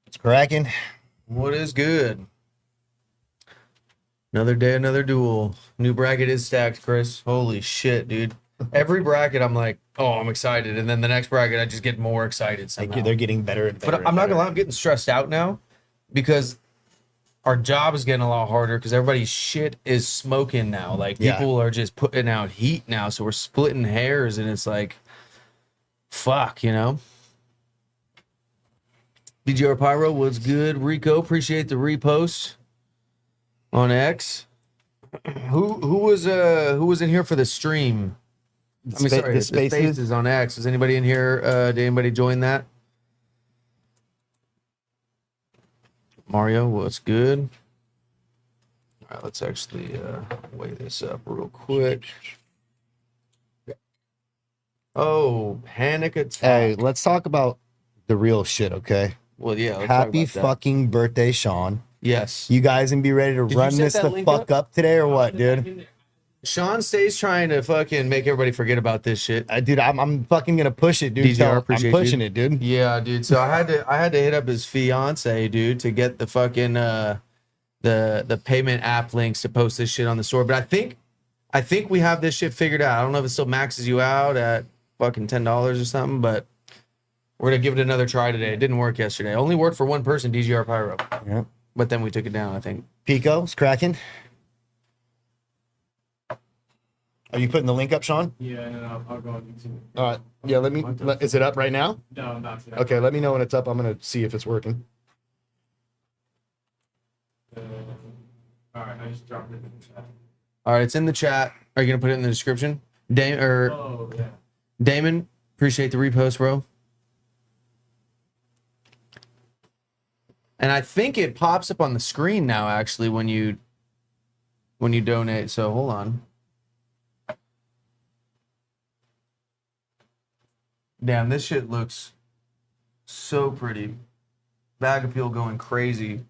It's cracking. What is good? Another day, another duel. New bracket is stacked, Chris. Holy shit, dude. Every bracket, I'm like, oh, I'm excited. And then the next bracket, I just get more excited somehow. They're getting better and better. But I'm not going to lie, I'm getting stressed out now because our job is getting a lot harder because everybody's shit is smoking now. Like, people are just putting out heat now. So we're splitting hairs, and it's like, fuck, you know? DGR Pyro, what's good? Rico, appreciate the repost on X. Who was in here for the stream? I mean, sorry, the spaces on X. Was anybody in here? Did anybody join that? Mario, what's good? All right, let's actually weigh this up real quick. Oh, panic attack. Hey, let's talk about the real shit, okay? Well, yeah. Happy fucking birthday, Sean. Yes. You guys gonna be ready to run this the fuck up today or what, dude? Sean stays trying to fucking make everybody forget about this shit. Dude, I'm fucking gonna push it, dude. DGR, appreciate I'm pushing it, dude. Yeah, dude. So I had to hit up his fiance, dude, to get the fucking the payment app links to post this shit on the store. But I think we have this shit figured out. I don't know if it still maxes you out at fucking $10 or something, but we're gonna give it another try today. It didn't work yesterday. It only worked for one person, DGR Pyro. Yep. But then we took it down, I think. Pico, it's cracking. Are you putting the link up, Sean? Yeah, no, I'll go on YouTube. All right. Yeah, is it up right now? No, not today. Okay, let me know when it's up. I'm going to see if it's working. All right, I just dropped it in the chat. All right, it's in the chat. Are you going to put it in the description? Oh, yeah. Damon, appreciate the repost, bro. And I think it pops up on the screen now, actually, when you donate. So hold on. Damn, this shit looks so pretty. Bag appeal going crazy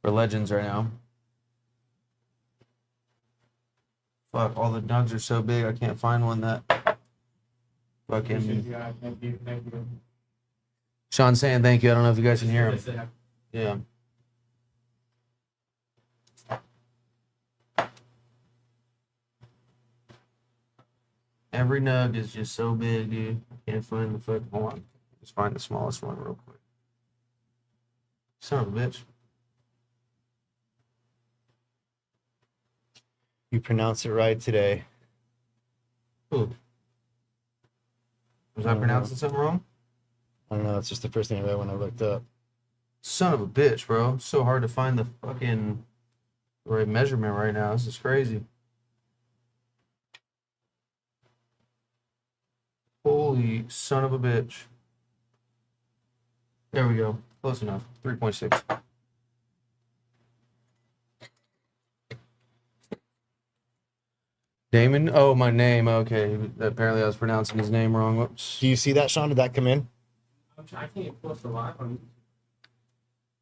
for Legends right now. Fuck, all the nugs are so big, I can't find one that fucking... Thank you. Sean saying thank you. I don't know if you guys can hear him. Yeah. Every nug is just so big, dude. I can't find the fuck. Hold on. Just find the smallest one real quick. Son of a bitch. You pronounced it right today. Ooh. Was I pronouncing something wrong? I don't know. It's just the first thing I read when I looked up. Son of a bitch, bro. So hard to find the fucking right measurement right now. This is crazy. Holy son of a bitch. There we go. Close enough. 3.6. Damon? Oh, my name. Okay. Apparently I was pronouncing his name wrong. Whoops. Do you see that, Sean? Did that come in? I can't post a live on.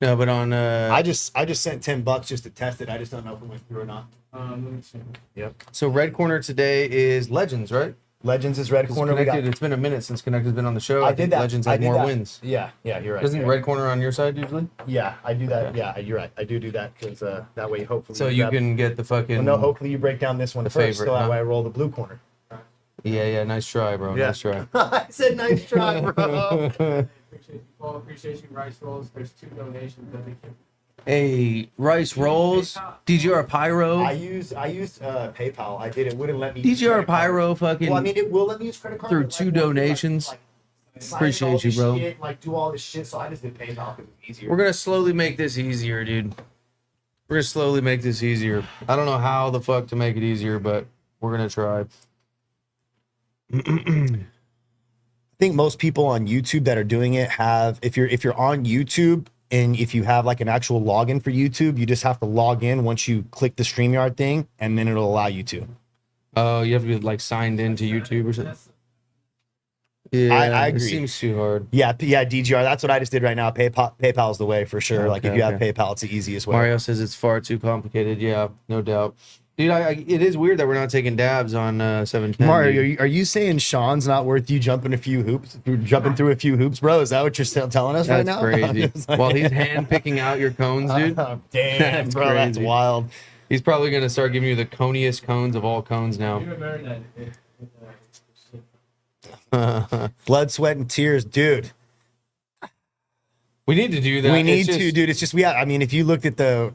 No, but on I just sent $10 just to test it. I just don't know if it went through or not. Let me see. Yep. so Red Corner today is Legends, right? Legends is red corner. It's been a minute since Connected's been on the show. I did that. Legends I has did more that. wins. Yeah, you're right. Isn't Red Corner on your side usually? Yeah, I do that. Okay. Yeah, you're right. I do that because that way, hopefully. So you can get the fucking. Well, no, hopefully you break down this one the first, favorite, so that huh? way I roll the blue corner. Yeah. Nice try, bro. Yeah. Nice try. I said nice try, bro. Appreciate you, Paul. Appreciate you, Rice Rolls. There's 2 donations that they can. Hey, Rice Rolls, DGR Pyro. I used PayPal. I did. It wouldn't let me. DGR Pyro fucking Well, I mean, it will let me use credit card. through but, 2 like, donations. sign Appreciate all you, this bro. Shit, like do all this shit, so I just did PayPal because it's easier. We're going to slowly make this easier, dude. We're going to slowly make this easier. I don't know how the fuck to make it easier, but we're going to try. I think most people on YouTube that are doing it have, if you're on YouTube and if you have like an actual login for YouTube, you just have to log in once you click the StreamYard thing, and then it'll allow you to. Oh, you have to be like signed into YouTube or something. Yeah, I agree. It seems too hard. Yeah, DGR. That's what I just did right now. PayPal's the way for sure. Like if Okay, you have PayPal, it's the easiest way. Mario says it's far too complicated. Yeah, no doubt. Dude, it is weird that we're not taking dabs on 710. Mario, dude. are you saying Sean's not worth you jumping through a few hoops, bro? Is that what you're still telling us right That's now? crazy. Just like- While he's hand picking out your cones, dude. Oh, damn, That's bro, that's crazy. wild. He's probably gonna start giving you the coniest cones of all cones now. You remember that? Blood, sweat, and tears, dude. We need to do that. We It's need just- to, dude. It's just I mean, if you looked at the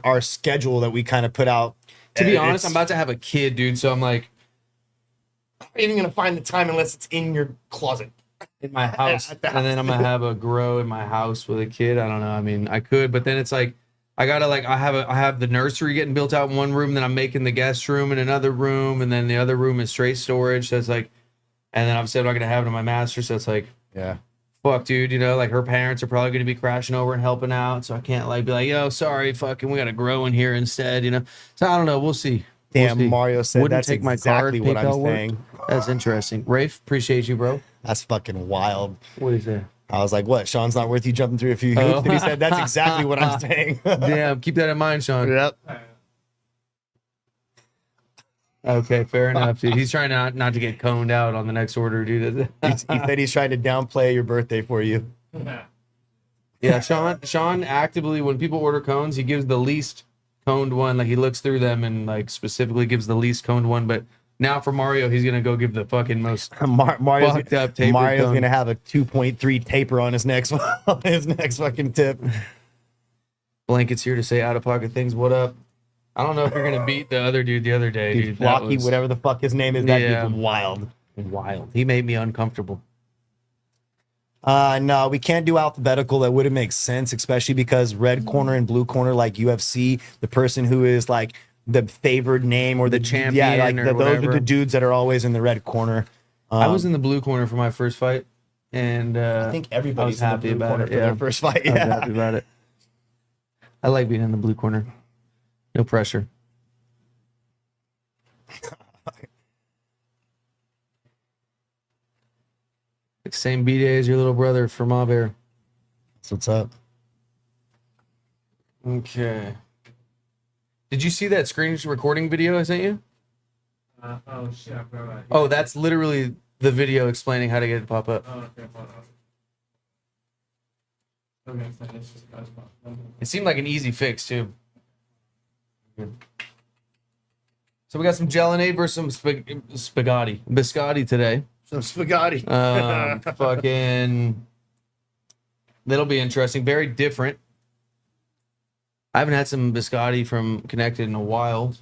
our schedule that we kind of put out, To be honest, it's- I'm about to have a kid, dude. So I'm like I'm not even gonna find the time unless it's in your closet. in my house, At the and then I'm gonna have a grow in my house with a kid. I don't know. I mean, I could, but then it's like I gotta like I have the nursery getting built out in one room, then I'm making the guest room in another room, and then the other room is straight storage. So it's like, and then obviously I'm not gonna have it in my master. So it's like, Yeah. fuck, dude, you know, like her parents are probably going to be crashing over and helping out. So I can't like be like, yo, sorry, fucking, we got to grow in here instead, you know? So I don't know. We'll see. We'll Damn, see. Mario said Wouldn't that's take my exactly card, what I'm PayPal work. saying. That's interesting. Rafe, appreciate you, bro. That's fucking wild. What is that? I was like, what? Sean's not worth you jumping through a few hoops? Oh. And he said, that's exactly what I'm saying. Damn, keep that in mind, Sean. Yep. Okay, fair enough, dude. He's trying not to get coned out on the next order, dude. He said he's trying to downplay your birthday for you. Yeah, Sean actively, when people order cones, he gives the least coned one. Like he looks through them and like specifically gives the least coned one. But now for Mario, he's gonna go give the fucking most Mario's fucked up tapered Mario's cone. gonna have a 2.3 taper on his next on his next fucking tip. Blankets here to say out of pocket things. What up? I don't know if you're gonna beat the other dude the other day, Dude, dude. That Flocky, was whatever the fuck his name is, that Yeah. dude's wild. wild. He made me uncomfortable. No, we can't do alphabetical. That wouldn't make sense, especially because red corner and blue corner, like UFC, the person who is like the favored name or the champion yeah, like or those are whatever. the dudes that are always in the red corner. I was in the blue corner for my first fight, and I think everybody's I was in the happy blue about corner it, for yeah. their first fight. I was Yeah. happy about it. I like being in the blue corner. No pressure. Like same B-day as your little brother for Ma Bear. That's what's up. Okay. Did you see that screen recording video I sent you? Oh shit, I forgot about it. Oh, that's literally the video explaining how to get it to pop up. Oh, okay, hold on. Okay, so it's just that's fine. It seemed like an easy fix too. So we got some Gelonade versus some Biscotti today. Some spaghetti. Fucking, that'll be interesting. Very different. I haven't had some Biscotti from Connected in a while.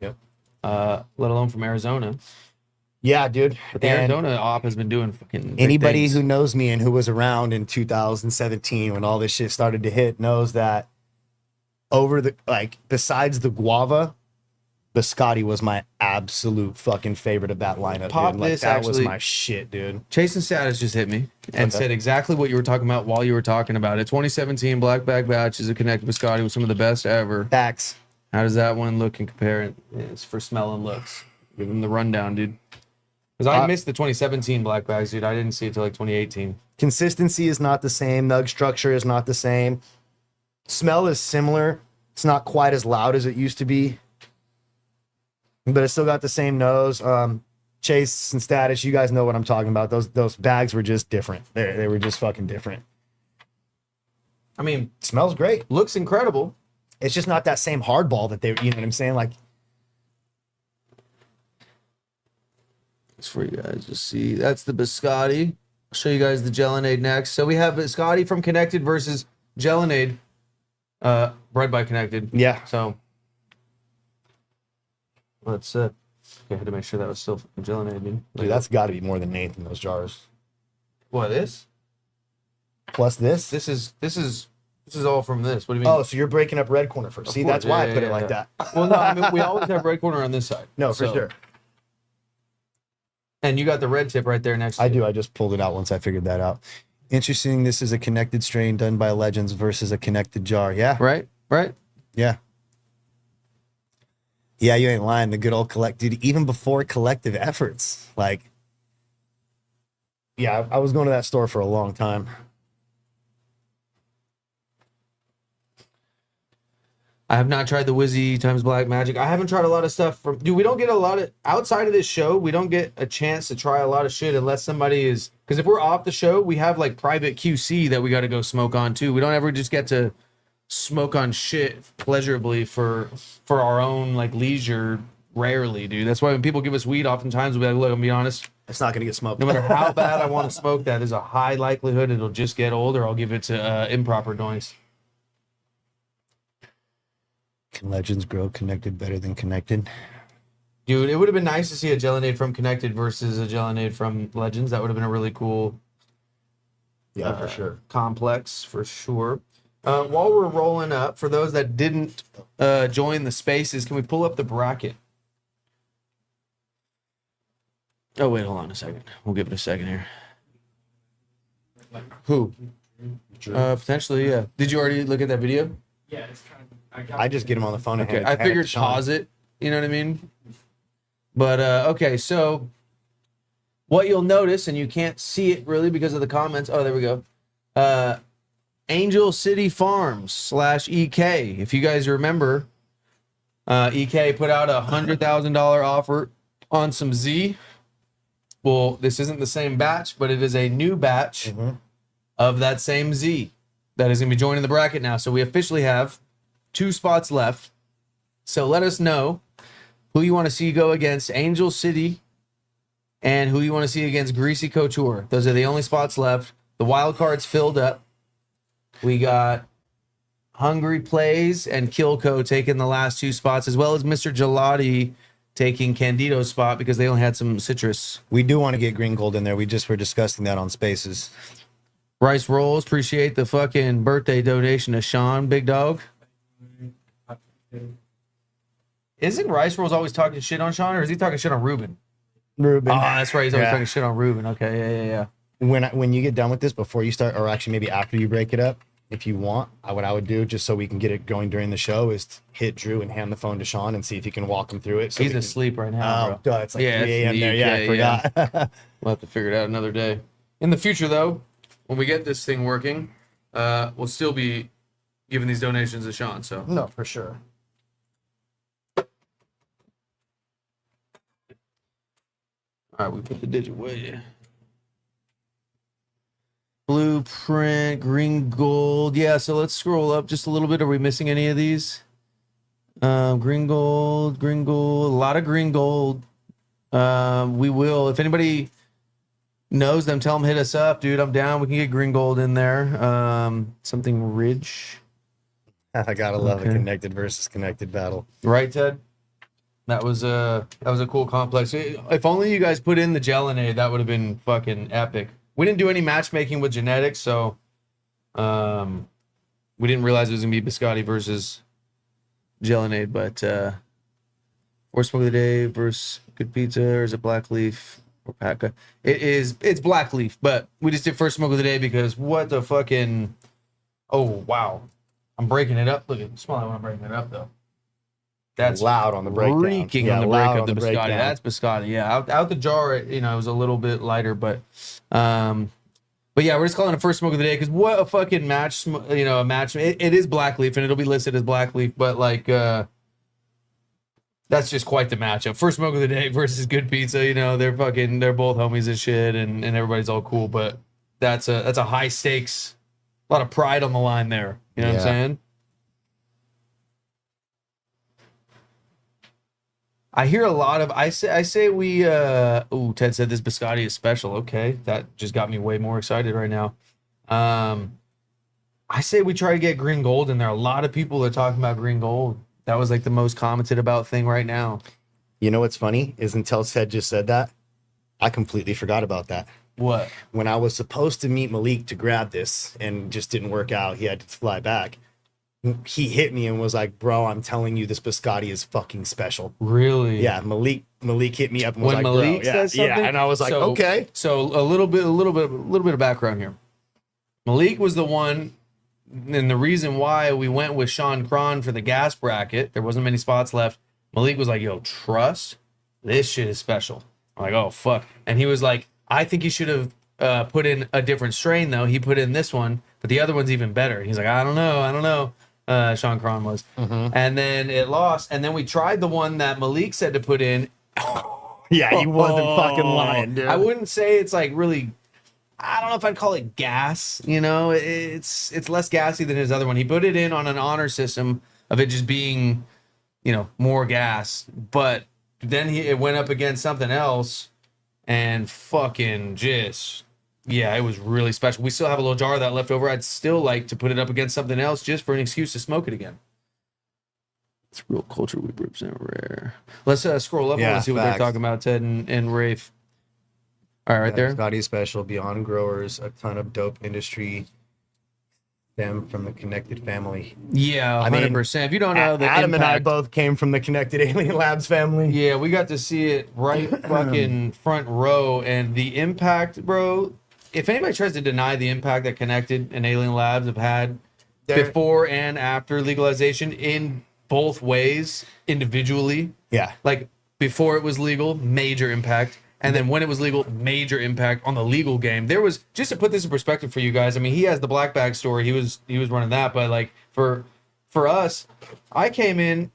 Yep. Let alone from Arizona. Yeah, dude. But the And Arizona op has been doing fucking big anybody things. who knows me and who was around in 2017 when all this shit started to hit knows that over the besides the guava, Biscotti was my absolute fucking favorite of that lineup. Pop dude. Like this, that was actually. my shit, dude. Chasing Status just hit me and Okay. said exactly what you were talking about while you were talking about it. 2017 Black Bag Batch is a Connected Biscotti with some of the best ever. Facts. How does that one look and compare it? It's for smell and looks. Give them the rundown, dude. Because I missed the 2017 Black Bags, dude. I didn't see it till like 2018. Consistency is not the same. Nug structure is not the same. Smell is similar. It's not quite as loud as it used to be, but it still got the same nose. Chase and Status, you guys know what I'm talking about. Those bags were just different. They were just fucking different. I mean, Smells great. looks incredible. It's just not that same hardball that they, you know what I'm saying? Like, It's for you guys to see. That's the Biscotti. I'll show you guys the Gelonade next. So we have Biscotti from Connected versus Gelonade, bred by Connected. yeah. So let's okay, I had to make sure that was still fucking Gelonade, dude. Dude, that's got to be more than an eighth in those jars. what this? Plus this. This is all from this. What do you mean? Oh, so you're breaking up red corner first. See, course. that's why Yeah, I put yeah, it like yeah. that. Well, no, I mean we always have red corner on this side. No, for So- sure. And you got the red tip right there next to I it. do. I just pulled it out once I figured that out. Interesting. This is a connected strain done by Legends versus a connected jar. Yeah. Right? Right? Yeah. Yeah, you ain't lying. The good old dude, even before collective efforts. Like, yeah, I was going to that store for a long time. I have not tried the Wizzy times Black Magic. I haven't tried a lot of stuff from. Dude, we don't get a lot of outside of this show. We don't get a chance to try a lot of shit unless somebody is. Because if we're off the show, we have like private QC that we got to go smoke on too. We don't ever just get to smoke on shit pleasurably for our own like leisure. Rarely, dude. That's why when people give us weed, oftentimes we'll be like, look, I'm gonna be honest. It's not gonna get smoked. No matter how bad I want to smoke that, there's a high likelihood it'll just get old, or I'll give it to improper doinks. Can legends grow connected better than connected? Dude, it would have been nice to see a Gelonade from Connected versus a Gelonade from Legends. That would have been a really cool Yeah, for sure. complex, for sure. While we're rolling up, for those that didn't join the spaces, can we pull up the bracket? Oh, wait, hold on a second. We'll give it a second here. Who? Potentially, yeah. Did you already look at that video? Yeah, it's kind of. I just get him on the phone. And Okay, hand I figured it to Sean. pause it. You know what I mean? But okay, so what you'll notice, and you can't see it really because of the comments. Oh, there we go. Angel City Farms / EK. If you guys remember, EK put out $100,000 offer on some Z. Well, this isn't the same batch, but it is a new batch of that same Z that is going to be joining the bracket now. So we officially have 2 spots left. So let us know who you want to see go against Angel City and who you want to see against Greasy Couture. Those are the only spots left. The wild card's filled up. We got Hungry Plays and Kilco taking the last 2 spots, as well as Mr. Gelati taking Candido's spot because they only had some citrus. We do want to get green gold in there. We just were discussing that on spaces. Rice Rolls, appreciate the fucking birthday donation to Sean, big dog. Isn't Rice Rolls always talking shit on Sean, or is he talking shit on Ruben? Ruben. Oh, that's right. He's always Yeah. talking shit on Ruben. Okay, yeah. When you get done with this, before you start, or actually maybe after you break it up, if you want, what I would do, just so we can get it going during the show, is hit Drew and hand the phone to Sean and see if he can walk him through it. So He's we can- asleep right now, Oh, bro. duh, it's like Yeah, 3 it's a.m. the there. Yeah, I UK, forgot. We'll have to figure it out another day. In the future, though, when we get this thing working, we'll still be giving these donations to Sean. So No, for sure. all right, we put the digit way. Blueprint, green gold. Yeah, so let's scroll up just a little bit. Are we missing any of these? Green gold, a lot of green gold. We will. If anybody knows them, tell them hit us up, dude. I'm down. We can get green gold in there. Something rich. I gotta love Okay. a connected versus connected battle. Right, Ted? That was a cool complex. If only you guys put in the Gelonade, that would have been fucking epic. We didn't do any matchmaking with genetics, so we didn't realize it was gonna be Biscotti versus Gelonade. But Worst Smoke of the Day versus Good Pizza, or is it Black Leaf or Patka? It's Black Leaf, but we just did First Smoke of the Day because what the fucking, oh wow, I'm breaking it up. Look at smell when I'm breaking it up though. That's loud on the breakdown. reeking Yeah, on the loud break on of the the Biscotti. breakdown. That's Biscotti. Yeah, out the jar, it was a little bit lighter, but yeah, we're just calling it First Smoke of the Day because what a fucking match, a match. It is Black Leaf and it'll be listed as Black Leaf, but like that's just quite the matchup. First Smoke of the Day versus Good Pizza. They're both homies and shit, and everybody's all cool, but that's a high stakes, a lot of pride on the line there. You know what I'm Yeah. saying? I hear a lot of I say we Ted said this Biscotti is special. Okay, that just got me way more excited right now. I say we try to get green gold in there. A lot of people are talking about green gold. That was like the most commented about thing right now. You know what's funny is until Ted just said that, I completely forgot about that. What? When I was supposed to meet Malik to grab this and just didn't work out, he had to fly back. He hit me and was like, "Bro, I'm telling you, this Biscotti is fucking special." Really? Yeah, Malik hit me up and was When like, Malik "Bro, says something? yeah," and I was like, So- "Okay." So a little bit of background here. Malik was the one, and the reason why we went with Sean Cron for the gas bracket, there wasn't many spots left. Malik was like, "Yo, trust, this shit is special." I'm like, "Oh fuck," and he was like, "I think you should have put in a different strain though." He put in this one, but the other one's even better. He's like, "I don't know." Sean Cron was. And then it lost. And then we tried the one that Malik said to put in. Yeah, he wasn't fucking lying, dude. I wouldn't say it's like really. I don't know if I'd call it gas. You know, it's less gassy than his other one. He put it in on an honor system of it just being, you know, more gas. But then it went up against something else, and fucking just. Yeah, it was really special. We still have a little jar of that left over. I'd still like to put it up against something else just for an excuse to smoke it again. It's real culture we represent rare. Let's scroll up and see what they're talking about, Ted and Rafe. All right, there. Biscotti special, Beyond Growers, a ton of dope industry stem from the Connected family. Yeah, 100%. If you don't know, Adam and I both came from the Connected Alien Labs family. Yeah, we got to see it right fucking front row, and the impact, bro. If anybody tries to deny the impact that Connected and Alien Labs have had before and after legalization in both ways, individually, like before it was legal, major impact, and then when it was legal, major impact on the legal game. There was, just to put this in perspective for you guys, I mean, he has the black bag story, he was running that, but like for us, I came in,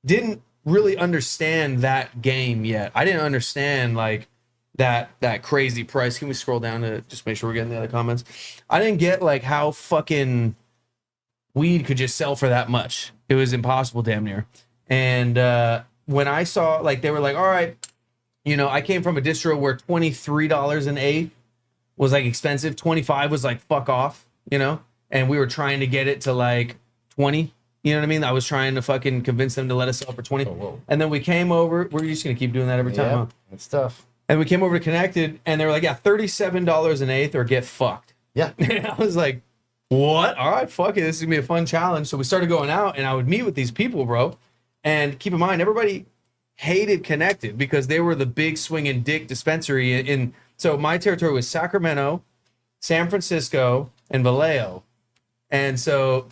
didn't really understand that game yet. I didn't understand like that crazy price. Can we scroll down to just make sure we're getting the other comments? I didn't get like how fucking weed could just sell for that much. It was impossible damn near. And when I saw, like, they were like, all right, you know, I came from a distro where $23 an eighth was like expensive. 25 was like fuck off, you know? And we were trying to get it to like 20. You know what I mean? I was trying to fucking convince them to let us sell for 20. And then we came over. We're just going to keep doing that every time. Huh? It's tough. And we came over to Connected, and they were like, yeah, $37 an eighth or get fucked. Yeah. And I was like, what? All right, fuck it. This is going to be a fun challenge. So we started going out, and I would meet with these people, bro. And keep in mind, everybody hated Connected because they were the big swinging dick dispensary. So my territory was Sacramento, San Francisco, and Vallejo. And so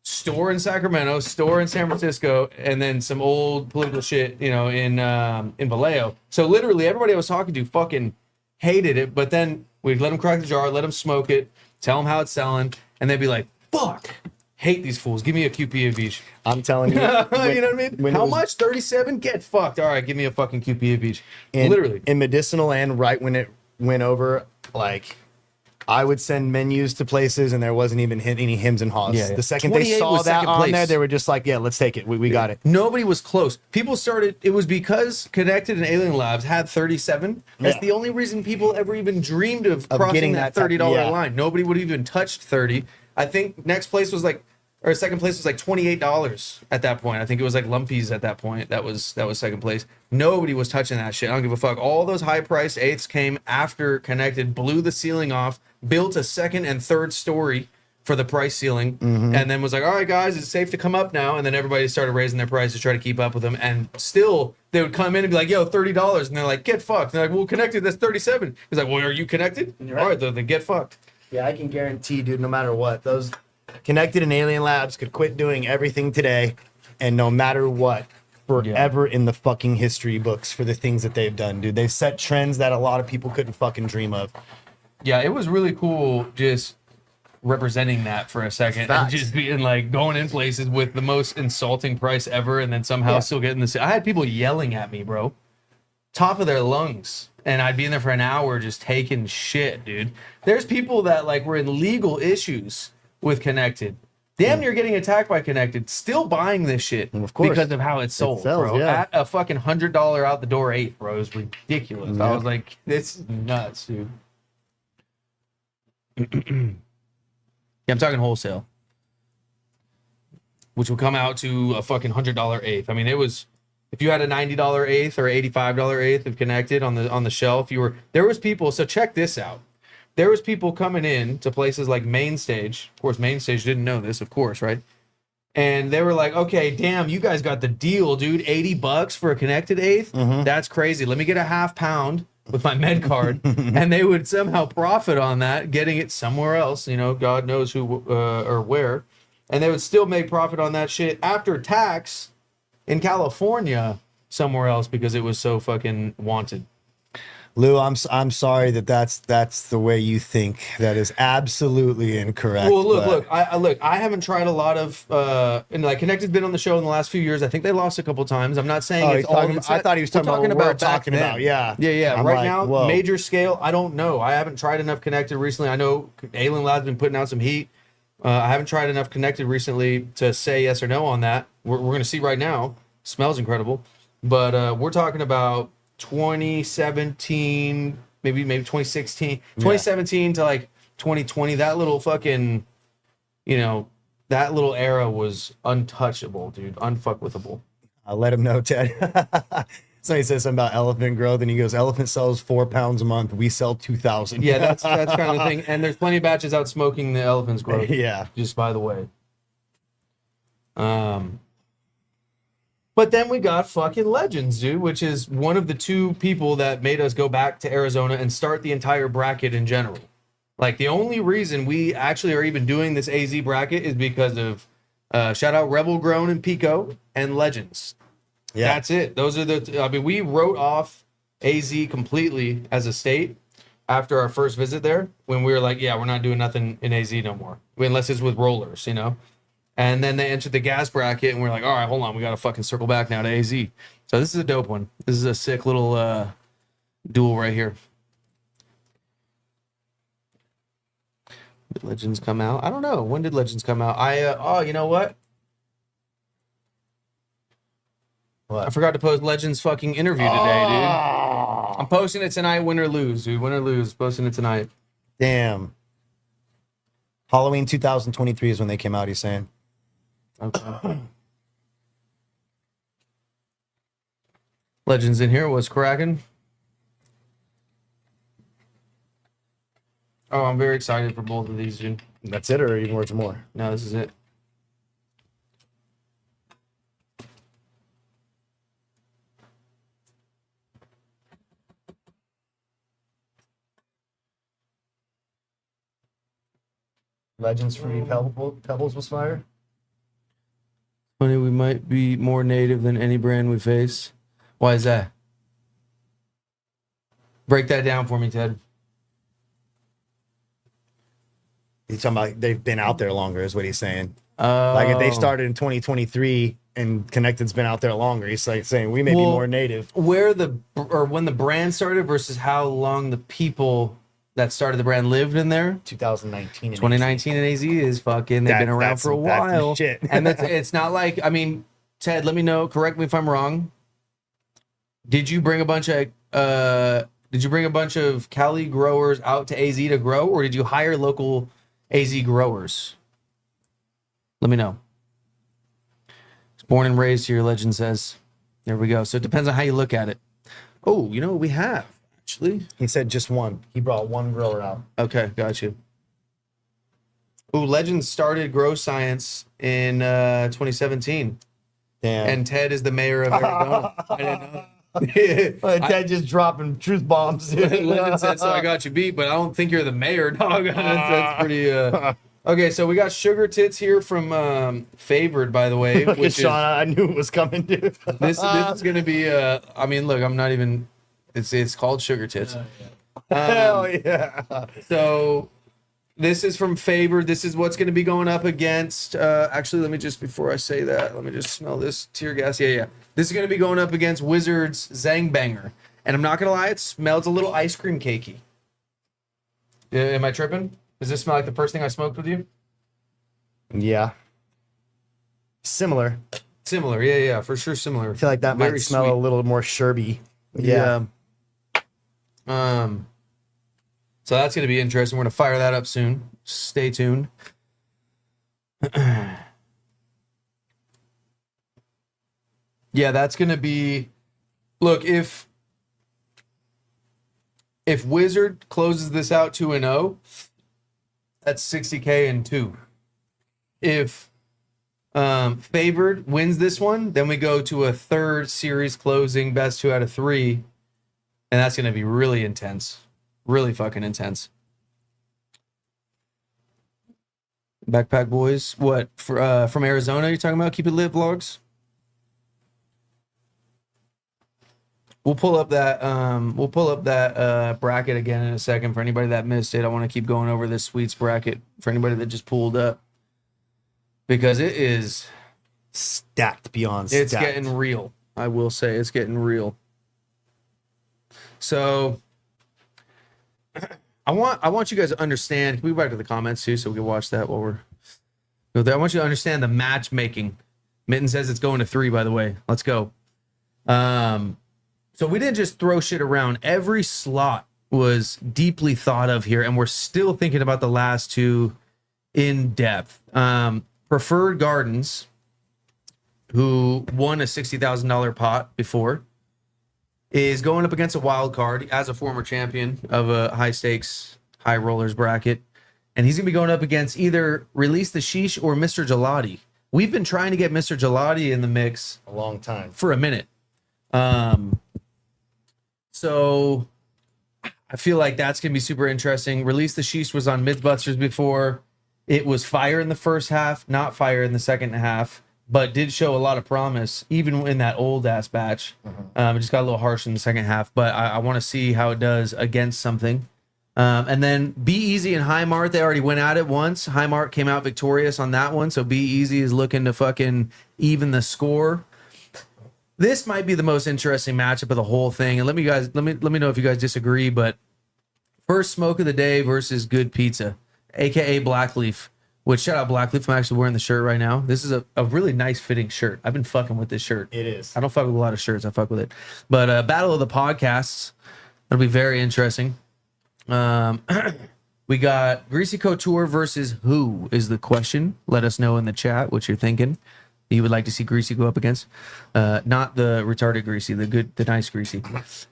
store in Sacramento, store in San Francisco, and then some old political shit, you know, in Vallejo. So literally everybody I was talking to fucking hated it, but then we'd let them crack the jar, let them smoke it, tell them how it's selling, and they'd be like, fuck, hate these fools. Give me a QP of each. I'm telling you. You know what I mean? How much? 37? Get fucked. All right, give me a fucking QP of each. Literally. In medicinal and right when it went over, like, I would send menus to places and there wasn't even any hymns and haws. Yeah. The second they saw that on there, they were just like, yeah, let's take it. We got it. Nobody was close. People started, it was because Connected and Alien Labs had 37. That's the only reason people ever even dreamed of crossing getting that $30 line. Nobody would have even touched 30. I think next place was like, or second place was like $28 at that point. I think it was like Lumpy's at that point. That was second place. Nobody was touching that shit. I don't give a fuck. All those high priced eighths came after Connected, blew the ceiling off, built a second and third story for the price ceiling, and then was like, all right, guys, it's safe to come up now. And then everybody started raising their prices to try to keep up with them. And still, they would come in and be like, yo, $30. And they're like, get fucked. And they're like, well, Connected, that's 37. He's like, well, are you Connected? Right. All right, then get fucked. Yeah, I can guarantee, dude, no matter what, those Connected and Alien Labs could quit doing everything today, and no matter what, forever in the fucking history books for the things that they've done, dude. They've set trends that a lot of people couldn't fucking dream of. Yeah, it was really cool just representing that for a second. Facts. And just being like going in places with the most insulting price ever and then somehow still getting this. I had people yelling at me, bro. Top of their lungs. And I'd be in there for an hour just taking shit, dude. There's people that like were in legal issues with Connected. Damn near getting attacked by Connected. Still buying this shit because of how it's sold, bro. Yeah. At a fucking $100 out the door eighth, bro. It was ridiculous. I was like, this is nuts, dude. Yeah, I'm talking wholesale, which would come out to a fucking $100 eighth. I mean, it was, if you had a $90 eighth or $85 eighth of Connected on the shelf, there was people. So check this out. There was people coming in to places like Main Stage. Of course, Main Stage didn't know this, of course, right? And they were like, okay, damn, you guys got the deal, dude. $80 for a Connected eighth? That's crazy. Let me get a half pound with my med card. And they would somehow profit on that, getting it somewhere else, you know, God knows who or where. And they would still make profit on that shit after tax in California somewhere else because it was so fucking wanted. Lou, I'm sorry that's the way you think. That is absolutely incorrect. Well, but- I haven't tried a lot of and like Connected's been on the show in the last few years. I think they lost a couple times. I'm not saying Oh, it's he's all. talking, I thought he was talking about what we're back talking then. about. Yeah. Yeah. I'm Right like, now, whoa. major scale. I don't know. I haven't tried enough Connected recently. I know Alien Lab's been putting out some heat. I haven't tried enough Connected recently to say yes or no on that. We're going to see right now. Smells incredible, but we're talking about 2017, maybe 2016, 2017 to like 2020. That little fucking, that little era was untouchable, dude. Unfuckwithable. I'll let him know, Ted. Somebody says something about elephant growth, and he goes, "Elephant sells 4 pounds a month. We sell 2,000." Yeah, that's kind of the thing. And there's plenty of batches out smoking the elephant's growth. Yeah. Just by the way. But then we got fucking Legends, dude, which is one of the two people that made us go back to Arizona and start the entire bracket in general. Like, the only reason we actually are even doing this AZ bracket is because of shout out Rebel Grown and Pico and Legends. Yeah. That's it. Those are we wrote off AZ completely as a state after our first visit there when we were like, yeah, we're not doing nothing in AZ no more. Unless it's with rollers, And then they entered the gas bracket, and we're like, all right, hold on, we got to fucking circle back now to AZ. So this is a dope one. This is a sick little duel right here. Did Legends come out? I don't know. When did Legends come out? You know what? What? I forgot to post Legends fucking interview today, dude. I'm posting it tonight, win or lose, dude. Win or lose, posting it tonight. Damn. Halloween 2023 is when they came out, he's saying. Okay. Legends in here. What's cracking? Oh, I'm very excited for both of these, dude. That's it, or even worth more? No, this is it. Legends Free Pebbles was fire. Funny, we might be more native than any brand we face. Why is that? Break that down for me, Ted. He's talking about they've been out there longer, is what he's saying. Like if they started in 2023 and Connected's been out there longer, he's like saying we may be more native. When the brand started versus how long the people that started the brand lived in there. 2019 and 2019 and AZ is fucking. They've been around for a while, shit. and it's not like, I mean, Ted, let me know. Correct me if I'm wrong. Did you bring a bunch of Cali growers out to AZ to grow, or did you hire local AZ growers? Let me know. It's born and raised here, Legend says. There we go. So it depends on how you look at it. Oh, you know what we have, actually? He said just one. He brought one grower out. Okay, got you. Ooh, Legend started Grow Science in 2017. Damn. And Ted is the mayor of Arizona. I didn't know. Ted just dropping truth bombs. Legend said, so I got you beat, but I don't think you're the mayor, dog. That's pretty... Okay, so we got Sugar Tits here from Favored, by the way. Look at Which Sean, I knew it was coming, dude. this is going to be... I mean, look, I'm not even... It's called Sugar Tits. Hell yeah. So this is from Favored. This is what's going to be going up against... actually, let me just... Before I say that, let me just smell this tear gas. Yeah. This is going to be going up against Wizards Zang Banger. And I'm not going to lie, it smells a little ice cream cakey. Am I tripping? Does this smell like the first thing I smoked with you? Yeah. Similar. Similar, yeah, for sure similar. I feel like that Very might smell sweet. a little more sherby. Yeah. So that's gonna be interesting. We're gonna fire that up soon. Stay tuned. Yeah, that's gonna be. Look, if Wizard closes this out 2-0, that's 60K in 2. If Favored wins this one, then we go to a third series closing best 2 out of 3, and that's going to be really intense, really fucking intense. Backpack Boys, what from Arizona? You're talking about Keep It Lit vlogs? We'll pull up that bracket again in a second for anybody that missed it. I want to keep going over this sweets bracket for anybody that just pulled up because it is Stacked beyond stacked. it's getting real. I will say it's getting real. So I want you guys to understand. Can we go back to the comments too so we can watch that while we're I want you to understand the matchmaking. Mitten says it's going to 3, by the way. Let's go. So we didn't just throw shit around. Every slot was deeply thought of here, and we're still thinking about the last 2 in depth. Preferred Gardens, who won a $60,000 pot before, is going up against a wild card as a former champion of a high stakes, high rollers bracket. And he's going to be going up against either Release the Sheesh or Mr. Gelonade. We've been trying to get Mr. Gelonade in the mix A long time. for a minute. So I feel like that's going to be super interesting. Release the Sheesh was on Mythbusters before. It was fire in the first half, not fire in the second half, but did show a lot of promise, even in that old ass batch. It just got a little harsh in the second half, but I want to see how it does against something. And then Be Easy and High Mart, they already went at it once. High Mart came out victorious on that one, so Be Easy is looking to fucking even the score. This might be the most interesting matchup of the whole thing, and let me know if you guys disagree. But First Smoke of the Day versus Good Pizza, aka Blackleaf. Which shout out Blackleaf. I'm actually wearing the shirt right now. This is a really nice fitting shirt. I've been fucking with this shirt. It is. I don't fuck with a lot of shirts. I fuck with it. But Battle of the Podcasts. That'll be very interesting. We got Greasy Couture versus who is the question. Let us know in the chat what you're thinking. You would like to see Greasy go up against. Not the retarded Greasy, the nice Greasy.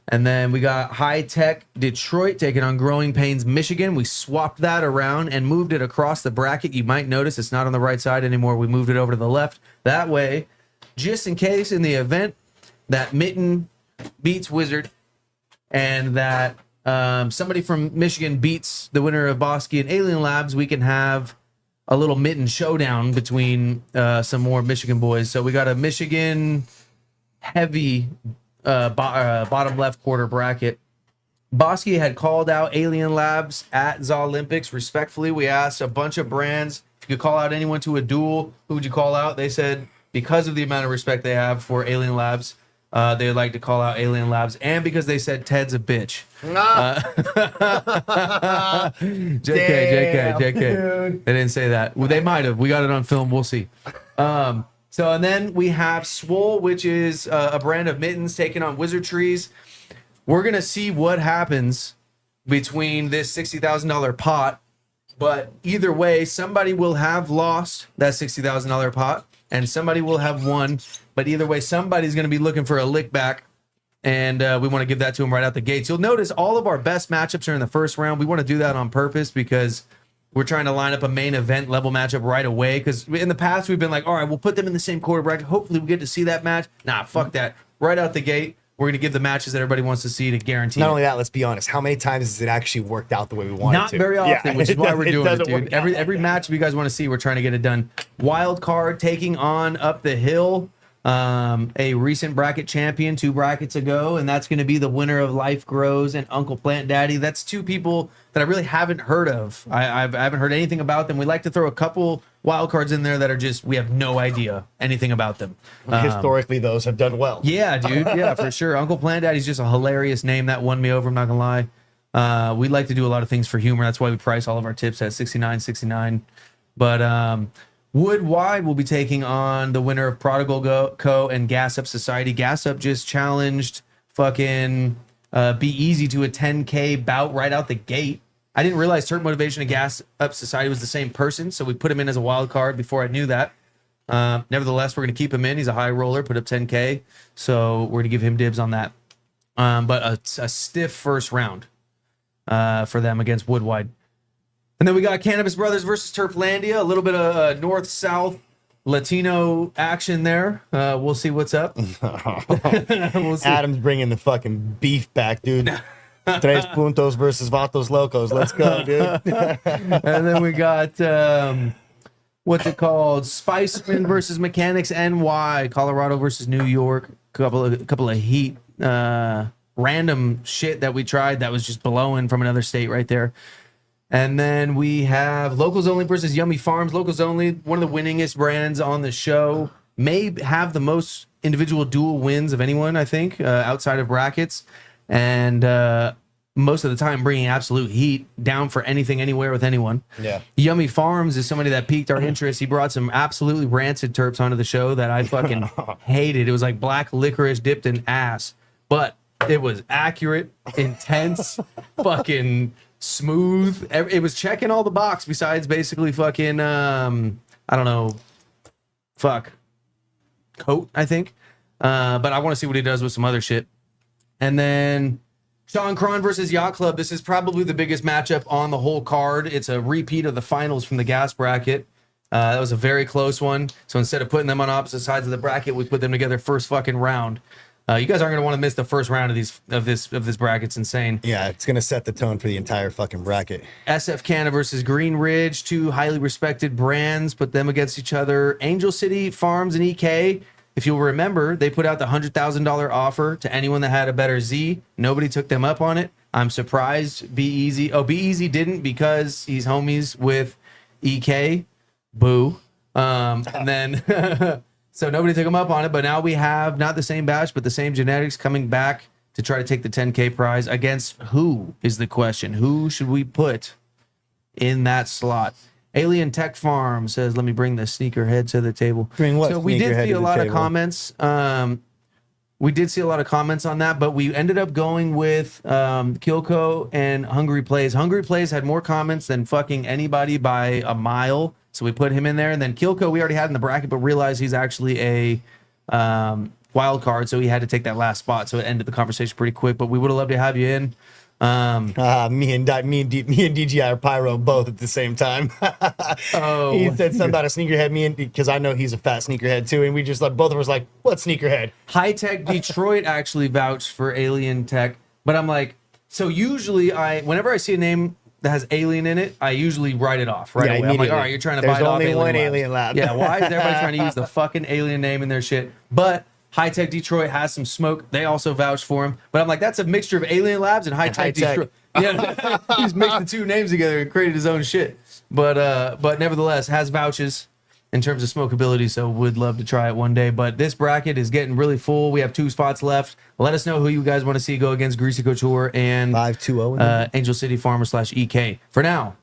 And then we got High Tech Detroit taking on Growing Pains Michigan. We swapped that around and moved it across the bracket. You might notice it's not on the right side anymore. We moved it over to the left. That way, just in case in the event that Mitten beats Wizard and that somebody from Michigan beats the winner of Bosky and Alien Labs, we can have a little Mitten showdown between some more Michigan boys. So we got a Michigan heavy bottom left quarter bracket. Bosky had called out Alien Labs at Zolympics. Respectfully, we asked a bunch of brands if you could call out anyone to a duel, who would you call out? They said because of the amount of respect they have for Alien Labs, they would like to call out Alien Labs, and because they said Ted's a bitch. JK. Dude. They didn't say that. Well, they might have. We got it on film. We'll see. And then we have Swole, which is a brand of mittens taking on Wizard Trees. We're going to see what happens between this $60,000 pot. But either way, somebody will have lost that $60,000 pot and somebody will have won. But either way, somebody's going to be looking for a lick back. And we want to give that to them right out the gates. You'll notice all of our best matchups are in the first round. We want to do that on purpose because we're trying to line up a main event level matchup right away. Because in the past, we've been like, all right, we'll put them in the same quarter bracket. Hopefully, we get to see that match. Nah, fuck that. Right out the gate, we're going to give the matches that everybody wants to see to guarantee. Not only that, let's be honest. How many times has it actually worked out the way we wanted Not to? very often, which is why we're doing it, doesn't dude. work out. Every match you guys want to see, we're trying to get it done. Wild card taking on Up the Hill, a recent bracket champion 2 brackets ago, and that's going to be the winner of Life Grows and Uncle Plant Daddy. That's 2 people that I really haven't heard of. I haven't heard anything about them. We like to throw a couple wild cards in there that are just, we have no idea anything about them. Historically, those have done well. Yeah, dude. Yeah, for sure. Uncle Plant Daddy's just a hilarious name. That won me over, I'm not going to lie. We like to do a lot of things for humor. That's why we price all of our tips at $69.69. But Wood Wide will be taking on the winner of Prodigal Co. and Gas Up Society. Gas Up just challenged fucking Be Easy to a 10K bout right out the gate. I didn't realize Turk Motivation and Gas Up Society was the same person, so we put him in as a wild card before I knew that. Nevertheless, we're going to keep him in. He's a high roller, put up 10K, so we're going to give him dibs on that. But a stiff first round for them against Wood Wide. And then we got Cannabis Brothers versus Turflandia. A little bit of north-south Latino action there. We'll see what's up. We'll see. Adam's bringing the fucking beef back, dude. Tres Puntos versus Vatos Locos. Let's go, dude. And then we got, what's it called? Spiceman versus Mechanics NY. Colorado versus New York. Couple of heat random shit that we tried that was just blowing from another state right there. And then we have Locals Only versus Yummy Farms. Locals Only, one of the winningest brands on the show, may have the most individual dual wins of anyone, I think, outside of brackets. And most of the time bringing absolute heat, down for anything, anywhere with anyone. Yeah. Yummy Farms is somebody that piqued our interest. He brought some absolutely rancid terps onto the show that I fucking hated. It was like black licorice dipped in ass, but it was accurate, intense, fucking smooth. It was checking all the box besides basically fucking I don't know, coat, I think. But I want to see what he does with some other shit. And then Sean Cron versus Yacht Club. This is probably the biggest matchup on the whole card. It's a repeat of the finals from the gas bracket. That was a very close one. So instead of putting them on opposite sides of the bracket, we put them together first fucking round. You guys aren't going to want to miss the first round of this bracket. It's insane. Yeah, it's going to set the tone for the entire fucking bracket. SF Canna versus Green Ridge, two highly respected brands, put them against each other. Angel City Farms and EK. If you'll remember, they put out the $100,000 offer to anyone that had a better Z. Nobody took them up on it. I'm surprised Be Easy. Oh, Be Easy didn't because he's homies with EK. Boo. And then... So nobody took them up on it, but now we have not the same batch, but the same genetics coming back to try to take the 10K prize. Against who is the question? Who should we put in that slot? Alien Tech Farm says, let me bring the sneakerhead to the table. Bring what? So we did Sneakerhead see to a the lot of table? comments. We did see a lot of comments on that, but we ended up going with Kilco and Hungry Plays. Hungry Plays had more comments than fucking anybody by a mile. So we put him in there, and then Kilco we already had in the bracket, but realized he's actually a wild card, so he had to take that last spot. So it ended the conversation pretty quick. But we would have loved to have you in. Me and DGI are pyro both at the same time. Oh, He said something about a sneakerhead. Because I know he's a fat sneakerhead too, and we just like both of us like, what sneakerhead? High Tech Detroit actually vouched for Alien Tech, but I'm like, so usually whenever I see a name that has alien in it, I usually write it off right Yeah, away. I'm like, immediately. all right, you're trying to There's bite off only Alien one Labs. Alien Lab. Yeah, why is everybody trying to use the fucking alien name in their shit? But High Tech Detroit has some smoke. They also vouched for him. But I'm like, that's a mixture of Alien Labs and High Tech High-Tech. Detroit. Yeah, he's mixed the two names together and created his own shit. But nevertheless, has vouches in terms of smokability, so would love to try it one day. But this bracket is getting really full. We have 2 spots left. Let us know who you guys want to see go against Greasy Couture and 520. Angel City Farmer / EK. For now,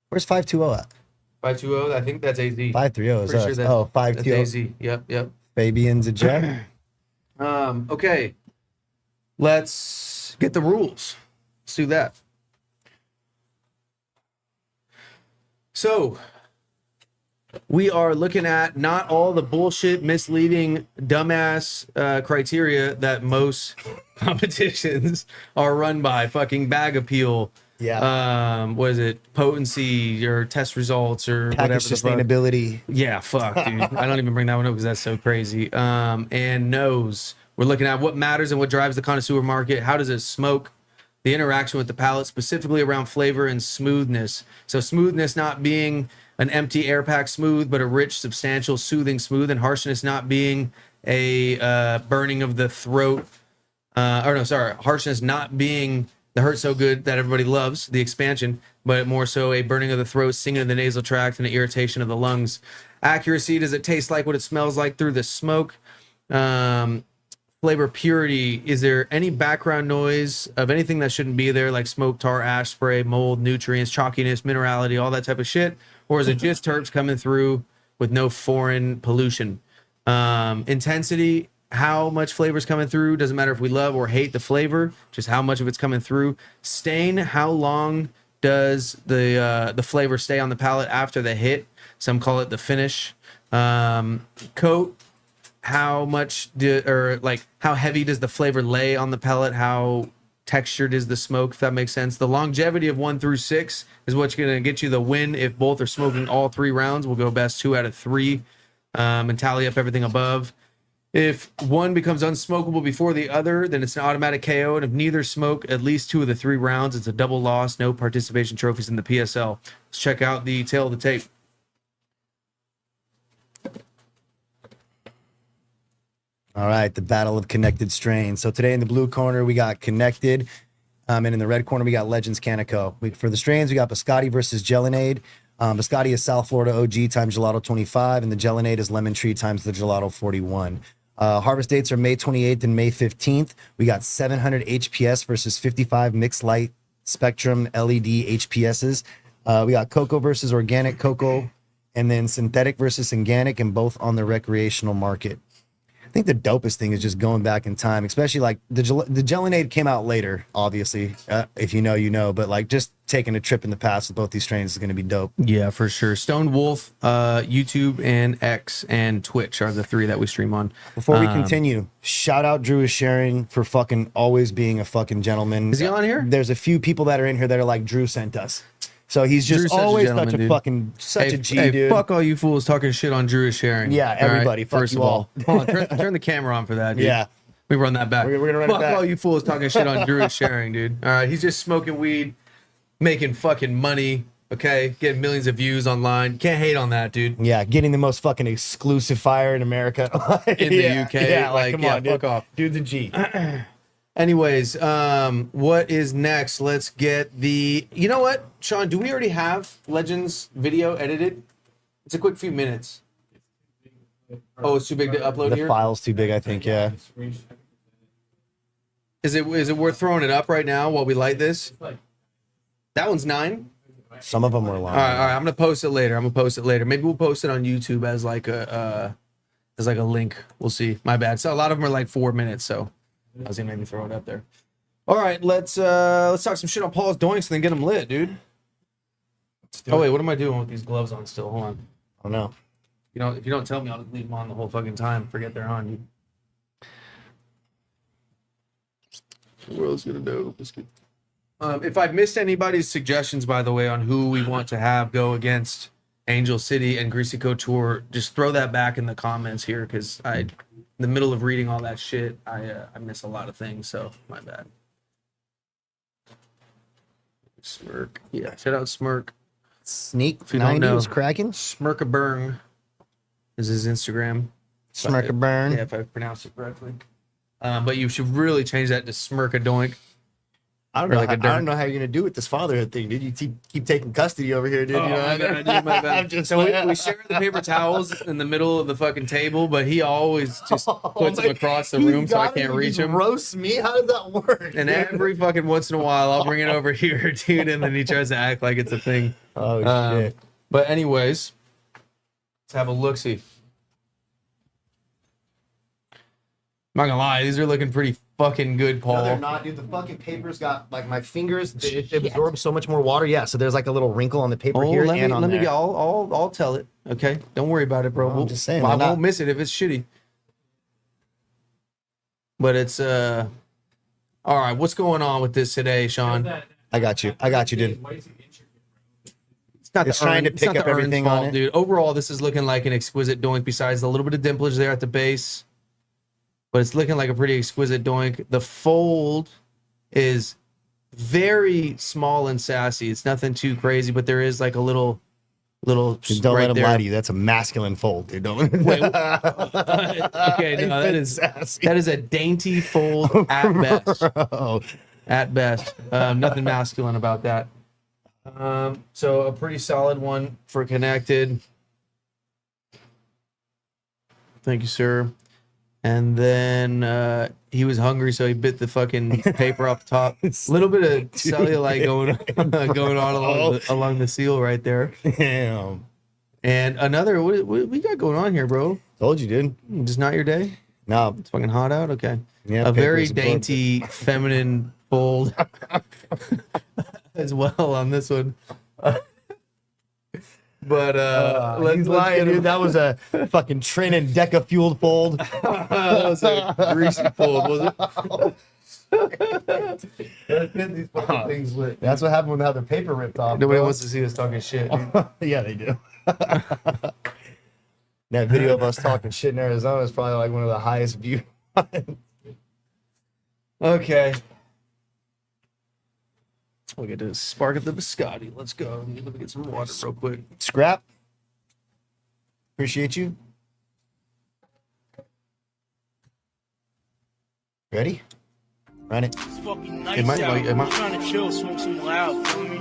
Where's 520 at? 520, I think that's AZ. 530 is Pretty us. sure that's, Oh, that's 520. AZ. Yep. Fabian's a jet. Okay. Let's get the rules. Let's do that. So, we are looking at not all the bullshit, misleading, dumbass criteria that most competitions are run by. Fucking bag appeal. Yeah. What is it? Potency or test results or whatever. Package the fuck. sustainability. Yeah, fuck, dude. I don't even bring that one up because that's so crazy. And nose. We're looking at what matters and what drives the connoisseur market. How does it smoke? The interaction with the palate, specifically around flavor and smoothness. So smoothness not being an empty air pack smooth, but a rich, substantial, soothing smooth, and harshness not being a burning of the throat. Harshness not being the hurt so good that everybody loves, the expansion, but more so a burning of the throat, stinging of the nasal tract, and an irritation of the lungs. Accuracy, does it taste like what it smells like through the smoke? Flavor purity, is there any background noise of anything that shouldn't be there, like smoke, tar, ash, spray, mold, nutrients, chalkiness, minerality, all that type of shit? Or is it just terps coming through with no foreign pollution? Intensity, how much flavor is coming through? Doesn't matter if we love or hate the flavor, just how much of it's coming through. Stain, how long does the flavor stay on the palate after the hit? Some call it the finish. Coat, how much how heavy does the flavor lay on the palate? How textured is the smoke, if that makes sense? The longevity of 1 through 6 is what's going to get you the win. If both are smoking all 3 rounds, we'll go best 2 out of 3 and tally up everything above. If one becomes unsmokable before the other, then it's an automatic KO. And if neither smoke at least 2 of the 3 rounds, it's a double loss, no participation trophies in the PSL. Let's check out the tail of the tape. All right, the battle of connected strains. So today in the blue corner, we got Connected. And in the red corner, we got Legends Canico. For the strains, we got Biscotti versus Gelonade. Biscotti is South Florida OG times Gelato 25, and the Gelonade is Lemon Tree times the Gelato 41. Harvest dates are May 28th and May 15th. We got 700 HPS versus 55 mixed light spectrum LED HPSs. We got Cocoa versus Organic Cocoa, and then Synthetic versus Organic, and both on the recreational market. I think the dopest thing is just going back in time, especially like the Gelonade came out later, obviously. If you know, you know, but like just taking a trip in the past with both these strains is going to be dope. Yeah, for sure. Stone Wolf, YouTube, and X and Twitch are the 3 that we stream on. Before we continue, shout out Drew is sharing for fucking always being a fucking gentleman. Is he on here? There's a few people that are in here that are like, Drew sent us. So he's just Drew's such a always gentleman, such a dude. fucking such a G, Hey, dude. fuck all you fools talking shit on Drew is sharing. Yeah, All everybody, fuck first you of all. Hold on, turn the camera on for that, dude. Yeah. We run that back. We're gonna run it fuck back. all you fools talking shit on Drew is sharing, dude. All right, he's just smoking weed, making fucking money. Okay, getting millions of views online. Can't hate on that, dude. Yeah, getting the most fucking exclusive fire in America. In the UK, Yeah, like, come yeah, on, dude. fuck off. Dude's a G. Anyways, what is next? Let's get the. You know what, Sean? Do we already have Legends video edited? It's a quick few minutes. Oh, it's too big to upload The here. file's too big, I think. Yeah. Is it worth throwing it up right now while we light this? That one's 9. Some of them were long. All right. I'm gonna post it later. Maybe we'll post it on YouTube as like a link. We'll see. My bad. So a lot of them are like 4 minutes. So I was gonna maybe throw it up there. All right, let's talk some shit on Paul's doinks and then get them lit, dude. Oh wait, what am I doing with these gloves on still? Hold on. Oh no. You know, if you don't tell me, I'll just leave them on the whole fucking time. Forget they're on, dude. The world's gonna know. If I've missed anybody's suggestions, by the way, on who we want to have go against Angel City and Greasy Couture, just throw that back in the comments here, because in the middle of reading all that shit, I miss a lot of things, so my bad. Smirk, yeah, shout out Smirk. Sneak If you don't 90 know. was cracking. Smirkaburn is his Instagram. Smirkaburn. Yeah, if I pronounced it correctly. But you should really change that to Smirkadoink. I don't Or know. like a I don't know how you're gonna do with this fatherhood thing, dude. You keep taking custody over here, dude. Oh, you know? my bad, dude, my bad. I'm just So we share the paper towels in the middle of the fucking table, but he always just puts them across the room so I can't reach him. Roast me? How does that work? And every fucking once in a while, I'll bring it over here, dude, and then he tries to act like it's a thing. Oh shit. But anyways, let's have a look-see. I'm not gonna lie, these are looking pretty fucking good, Paul. No, they're not, dude. The fucking paper's got like my fingers. It absorbs so much more water. Yeah, so there's like a little wrinkle on the paper Oh, here let and me on let me there. get. I'll tell it. Okay, don't worry about it, bro. I'm just saying, I they're won't not- miss it if it's shitty. But it's all right. What's going on with this today, Sean? I got you, dude. It's not It's the trying to it's not pick the up everything urn's on fault, it. dude. Overall, this is looking like an exquisite doink. Besides the little bit of dimplage there at the base, but it's looking like a pretty exquisite doink. The fold is very small and sassy. It's nothing too crazy, but there is like a little Dude, don't right let him there. lie to you. That's a masculine fold, dude. Don't. Wait, okay, no, that is a dainty fold at best. Oh, At best, nothing masculine about that. So a pretty solid one for Connected. Thank you, sir. And then he was hungry, so he bit the fucking paper off the top. A little bit of cellulite going on along the seal right there. damn. And another, what we got going on here, bro? Told you, dude. Just not your day? No. It's fucking hot out? Okay. Yeah, A very paper's absorbed. dainty, feminine fold as well on this one. But He's lying, dude. That was a fucking Trin and Deca fueled fold. that was a greasy fold, was it? These fucking things lit. That's what happened when they had their paper ripped off. Nobody bro. wants to see us talking shit, dude. Yeah, they do. That video of us talking shit in Arizona is probably like one of the highest views. Okay. We'll get to spark up the biscotti. Let's go. Let me get some water real quick. Scrap. Appreciate you. Ready? Run it. It's fucking nice Am I- out. am I- I'm trying to chill, smoke some loud. Feel me?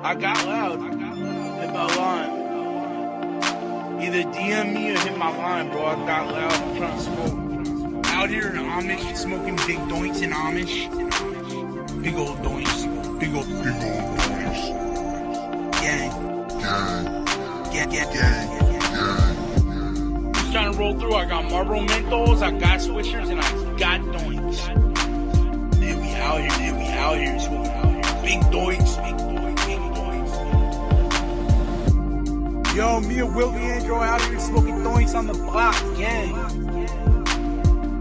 I got loud. Hit my line. Either DM me or hit my line, bro. I got loud. I'm trying to smoke. Out here in Amish, smoking big doinks in Amish. Big old doinks. Big old doinks. Gang. Just trying to roll through. I got Marlboro menthols, I got swishers, and I got doinks. Yeah, we out here. Yeah, we out here. Smoking out here. Big doinks. Big doinks. Big doinks. Yo, me and Wilkie Andrew out here smoking doinks on the block. Gang.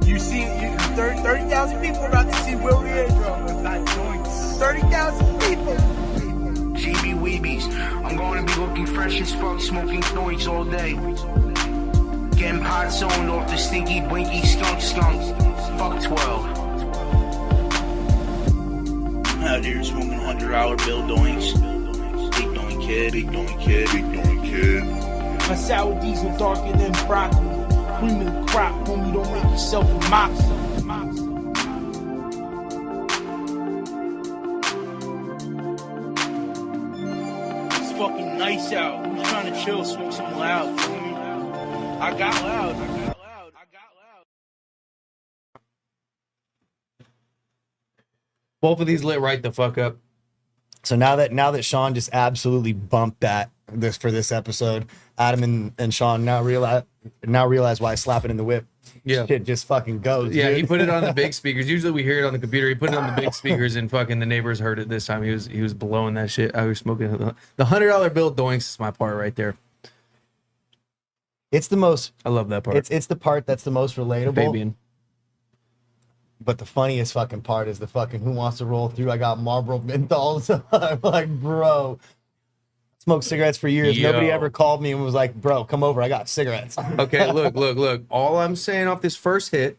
You see, 30,000 people about to see Wilkie Andrew with that doinks. 30,000 people. GB Weebies. I'm going to be looking fresh as fuck, smoking doinks all day. Getting pot zoned off the stinky, blinky skunk. Fuck 12. Out here smoking $100 bill doinks. Big doink kid, big doink kid, big doink kid. My sour diesel darker than broccoli. Cream of the crop, homie, don't make yourself a mock. It's fucking nice out. I'm trying to chill, smoke some loud. Feel me? I got loud. Both of these lit right the fuck up. So now that Sean just absolutely bumped this for this episode, Adam and Sean now realize why slapping in the whip Yeah. shit just fucking goes. Yeah, dude. he put it on the big speakers. Usually we hear it on the computer. He put it on the big speakers, and fucking the neighbors heard it this time. He was blowing that shit. I was smoking the $100 bill doinks is my part right there. It's the most. I love that part. It's the part that's the most relatable. Fabian. But the funniest fucking part is the fucking who wants to roll through. I got Marlboro menthols. I'm like, bro, smoked cigarettes for years. Yo. Nobody ever called me and was like, bro, come over. I got cigarettes. Okay, look. All I'm saying off this first hit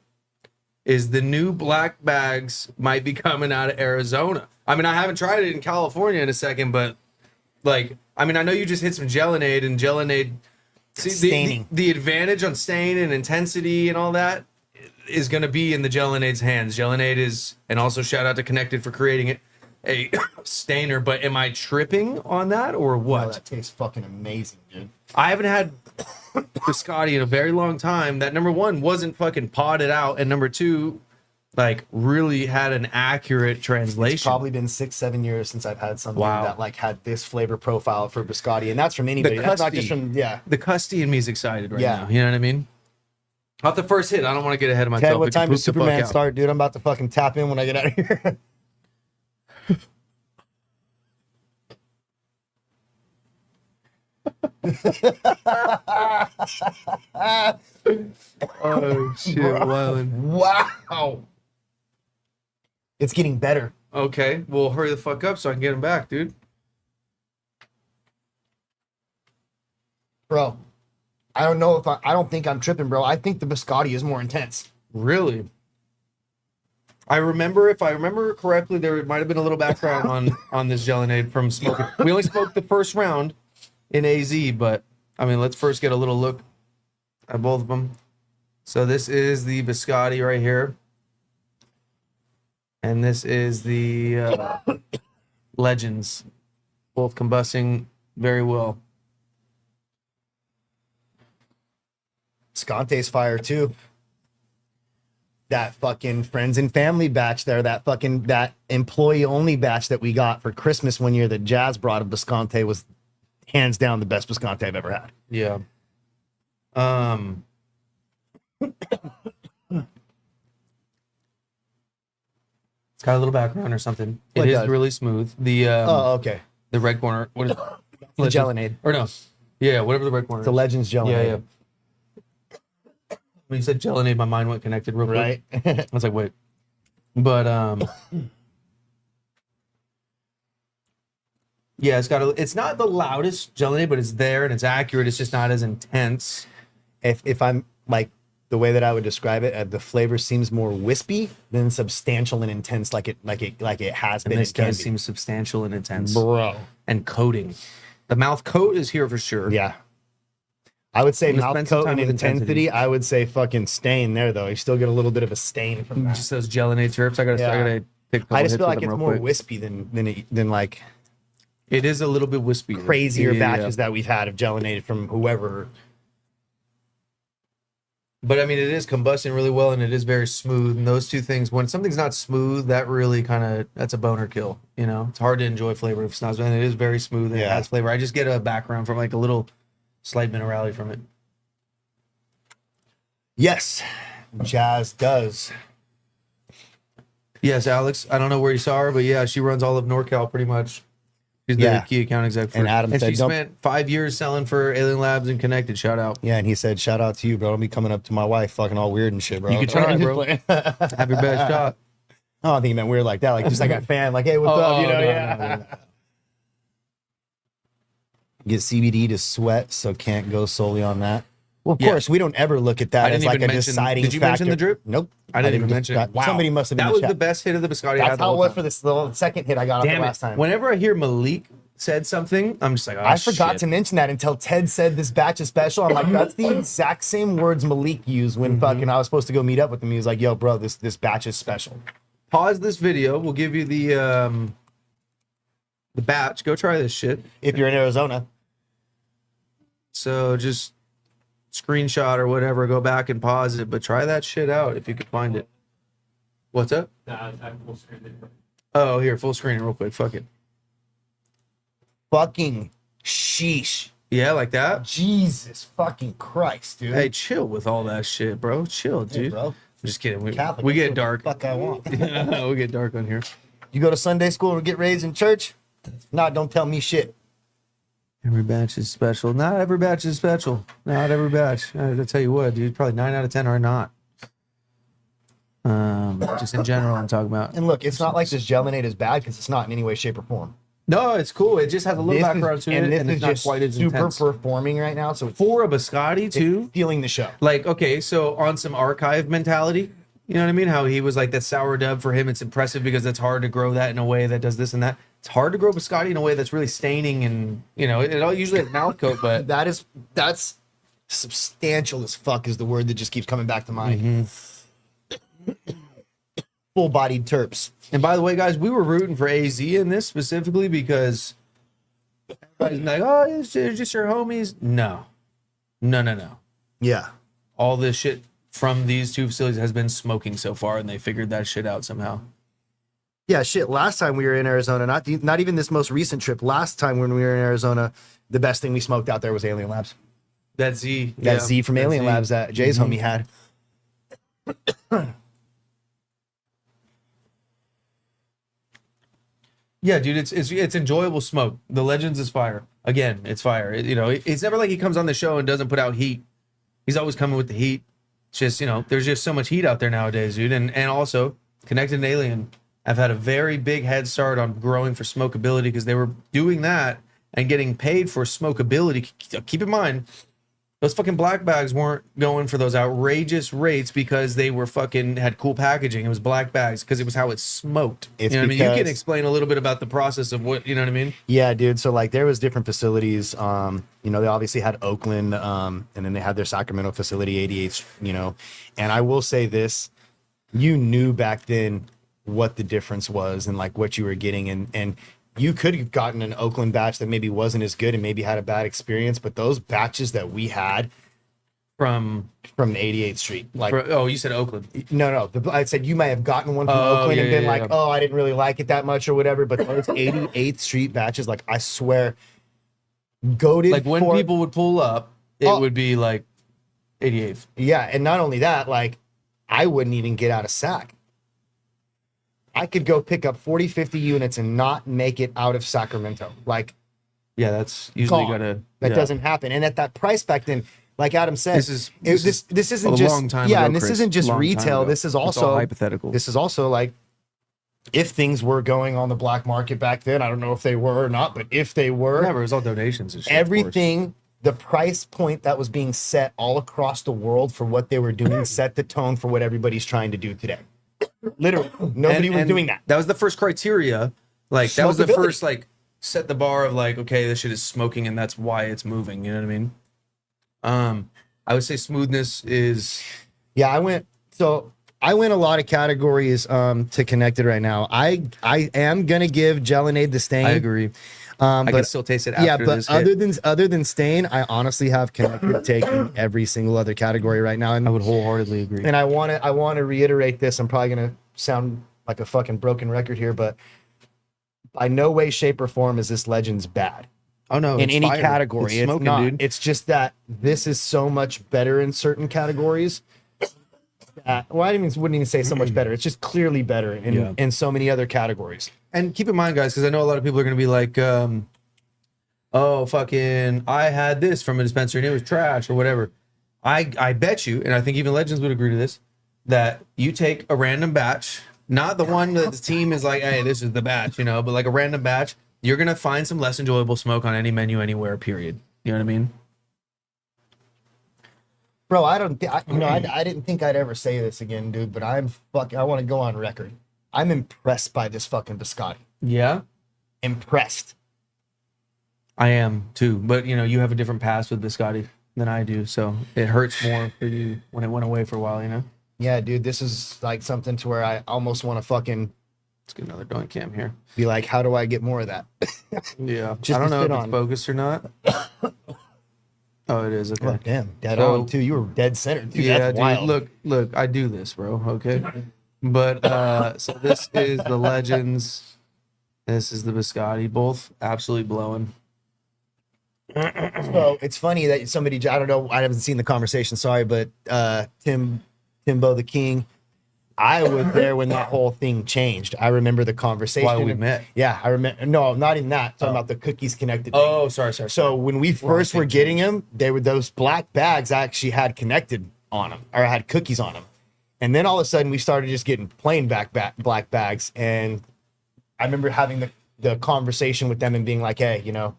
is the new black bags might be coming out of Arizona. I mean, I haven't tried it in California in a second, but like, I mean, I know you just hit some Gelonade and Gelonade. See, Staining. the advantage on stain and intensity and all that is going to be in the Gelonade's hands. Gelonade is, and also shout out to Connected for creating it, a stainer. But am I tripping on that or what? Oh, that tastes fucking amazing, dude. I haven't had Biscotti in a very long time. That number one wasn't fucking potted out, and number two, like really had an accurate translation. It's probably been 6-7 years since I've had something Wow. that like had this flavor profile for Biscotti, and that's from anybody. That's not just from The custy in me is excited right Yeah. now. You know what I mean? Off the first hit, I don't want to get ahead of myself. Ted, what It could time poop does the fuck Superman out. start? start, dude? I'm about to fucking tap in when I get out of here. Oh shit, wildin'. Wow. It's getting better. Okay, well, hurry the fuck up so I can get him back, dude. Bro, I don't know if I don't think I'm tripping, bro. I think the Biscotti is more intense. Really? I remember, if I remember correctly, there might have been a little background on this Gelonade from smoking. We only smoked the first round in AZ, but I mean, let's first get a little look at both of them. So this is the Biscotti right here, and this is the Legends, both combusting very well. Sconte's fire too. That fucking friends and family batch there, that employee only batch that we got for Christmas one year that Jazz brought of Bisconte was hands down the best Bisconte I've ever had. Yeah. It's got a little background or something. It It is does. really smooth. The Oh, okay. the red corner. What is The Gelonade. Or no. Yeah, whatever the red corner It's a is. Legends Gelonade. Yeah, yeah. When you said Gelonade, my mind went connected real quick. Right? I was like, wait. But yeah, it's not the loudest Gelonade, but it's there and it's accurate. It's just not as intense. if I'm like the way that I would describe it, the flavor seems more wispy than substantial and intense, like it has And been. this and can does be. seem substantial and intense. Bro. And coating. The mouth coat is here for sure. Yeah. I would say I'm gonna mouth spend some coat time and with intensity. I would say fucking stain there though. You still get a little bit of a stain from that. Just those Gelonade turps. I Yeah. gotta take a couple I just hits feel with like them it's real more quick. wispy than like It is a little bit wispy. crazier Yeah. batches that we've had of gelinated from whoever. But I mean, it is combusting really well, and it is very smooth. And those two things, when something's not smooth, that really that's a boner kill. You know, it's hard to enjoy flavor if it's not. And it is very smooth and it Yeah. has flavor. I just get a background from like a little slight minerality from it. Yes, Jazz does. Yes, Alex. I don't know where you saw her, but yeah, she runs all of NorCal pretty much. She's the Yeah. key account exec for And Adam and said, she "Don't-" spent 5 years selling for Alien Labs and Connected. Shout out. Yeah, and he said, "Shout out to you, bro. Don't be coming up to my wife, fucking all weird and shit, bro." You could try, All bro. bro. Have your best shot. I don't think he meant weird like that. Like just like a fan, like, "Hey, what's up?" You know, no, yeah. no. Get CBD to sweat, so can't go solely on that. Well, of Yeah. course, we don't ever look at that I as didn't like even a mention- deciding did you factor. mention the drip? Nope. I didn't even mention it. Wow. Somebody must have been That in was the the chat. best hit of the Biscotti I had That's the how it whole was time. for this the second hit I got off Damn the it. last time. Whenever I hear Malik said something, I'm just like, oh, I forgot shit. to mention that until Ted said this batch is special. I'm like, that's the exact same words Malik used when fucking I was supposed to go meet up with him. He was like, "Yo, bro, this batch is special." Pause this video. We'll give you the batch. Go try this shit. If you're in Arizona, So just screenshot or whatever. Go back and pause it, but try that shit out if you could find it. What's up? Nah, I full screened it. Oh, here, full screen real quick. Fuck it. fucking sheesh. Yeah, like that. Jesus fucking Christ, dude. Hey, chill with all that shit, bro. Chill, Hey, dude. bro. I'm just kidding. We Catholic, we that's get what dark. the fuck I want. We get dark on here. You go to Sunday school or get raised in church? Nah, don't tell me shit. Every batch is special. Not every batch is special. Not every batch. I'll tell you what, dude. Probably 9 out of 10 are not. Just in general, I'm talking about. And look, it's not like this Gelonade is bad because it's not in any way, shape, or form. No, it's cool. It just has a little This background is, to and it, this and is it's not just quite as super intense. performing right now. So it's For a Biscotti too. stealing the show. Like, okay, so on some archive mentality, you know what I mean? How he was like that sour dub for him. It's impressive because it's hard to grow that in a way that does this and that. It's hard to grow Biscotti in a way that's really staining and, you know, it all usually has mouth coat, but That's substantial as fuck is the word that just keeps coming back to mind. Full-bodied terps. and by the way, guys, we were rooting for AZ in this specifically because everybody's like, oh, it's just your homies. No. Yeah. All this shit from these two facilities has been smoking so far, and they figured that shit out somehow. Yeah, shit. Last time we were in Arizona, not even this most recent trip. Last time when we were in Arizona, the best thing we smoked out there was Alien Labs. That Z. That yeah, Z from that Alien Z. Labs that Jay's homie had. Yeah, dude, it's enjoyable smoke. The Legends is fire. Again, it's fire. You know, it's never like he comes on the show and doesn't put out heat. He's always coming with the heat. It's just, you know, there's just so much heat out there nowadays, dude. And also, Connected and Alien have had a very big head start on growing for smokability because they were doing that and getting paid for smokability. Keep in mind, those fucking black bags weren't going for those outrageous rates because they were fucking had cool packaging. It was black bags because it was how it smoked. It's you know what I mean? You can because- explain a little bit about the process of what, you know what I mean? Yeah, dude. So like there was different facilities. You know, they obviously had Oakland, and then they had their Sacramento facility, 88, you know. And I will say this, you knew back then what the difference was and like what you were getting. And you could have gotten an Oakland batch that maybe wasn't as good and maybe had a bad experience, but those batches that we had From, from 88th Street, like oh, you said Oakland. no, I said you might have gotten one from Oh, Oakland yeah, and been yeah, like, yeah. oh, I didn't really like it that much or whatever. But those 88th Street batches, like I swear, goaded. Like when people would pull up, it Oh. would be like 88th. Yeah, and not only that, like I wouldn't even get out of SAC. I could go pick up 40, 50 units and not make it out of Sacramento. Like Yeah, that's usually gone. gotta. That yeah. doesn't happen. And at that price back then, like Adam said, This is this isn't a just long time yeah, ago, and this Chris. isn't just Long time retail. ago. This is It's all also hypothetical. This is also like if things were going on the black market back then. I don't know if they were or not, but if they were, Never. It was all donations and shit. of course. everything, the price point that was being set all across the world for what they were doing set the tone for what everybody's trying to do today. Literally, nobody was doing that. That was the first criteria. Like that was the Smokability. first like set the bar of like, okay, this shit is smoking and that's why it's moving. You know what I mean? I would say smoothness is. Yeah, I went a lot of categories to Connected right now. I am gonna give Gelonade the stain. I agree. I can still taste it after yeah, but this hit. other than stain, I honestly have Connected taking every single other category right now. And I would wholeheartedly agree. And I want to reiterate this. I'm probably gonna sound like a fucking broken record here, but by no way, shape, or form is this Legends bad. Oh no, In it's any fire. category, it's smoking, not. dude. It's just that this is so much better in certain categories. Well, I wouldn't even say so much better. It's just clearly better in so many other categories. And keep in mind, guys, because I know a lot of people are going to be like, oh, fucking, I had this from a dispensary and it was trash or whatever. I bet you, and I think even Legends would agree to this, that you take a random batch, not the one that the team is like, hey, this is the batch, you know, but like a random batch, you're going to find some less enjoyable smoke on any menu anywhere, period. You know what I mean? Bro, I didn't think I'd ever say this again, dude, but I want to go on record. I'm impressed by this fucking Biscotti. Yeah. Impressed. I am too, but you know, you have a different past with Biscotti than I do, so it hurts more for you when it went away for a while, you know? Yeah, dude, this is like something to where I almost want to fucking Let's get another doink cam here. be like, how do I get more of that? Yeah. Just I don't to know sit if it's on. focused or not. Oh, it is. Okay. Oh, damn, dead So- on too. You were dead center. Dude, Yeah, that's dude. wild. Look, I do this, bro. Okay. But so this is the Legends. This is the Biscotti. Both absolutely blowing. So it's funny that somebody, I don't know, I haven't seen the conversation, sorry, but Timbo the King, I was there when that whole thing changed. I remember the conversation. Why we met. Yeah, I remember. No, not even that. Talking about the cookies connected. Thing. Oh, sorry. So when we first were getting them, they were those black bags actually had connected on them or had cookies on them. And then all of a sudden we started just getting plain black bags. And I remember having the conversation with them and being like, hey, you know,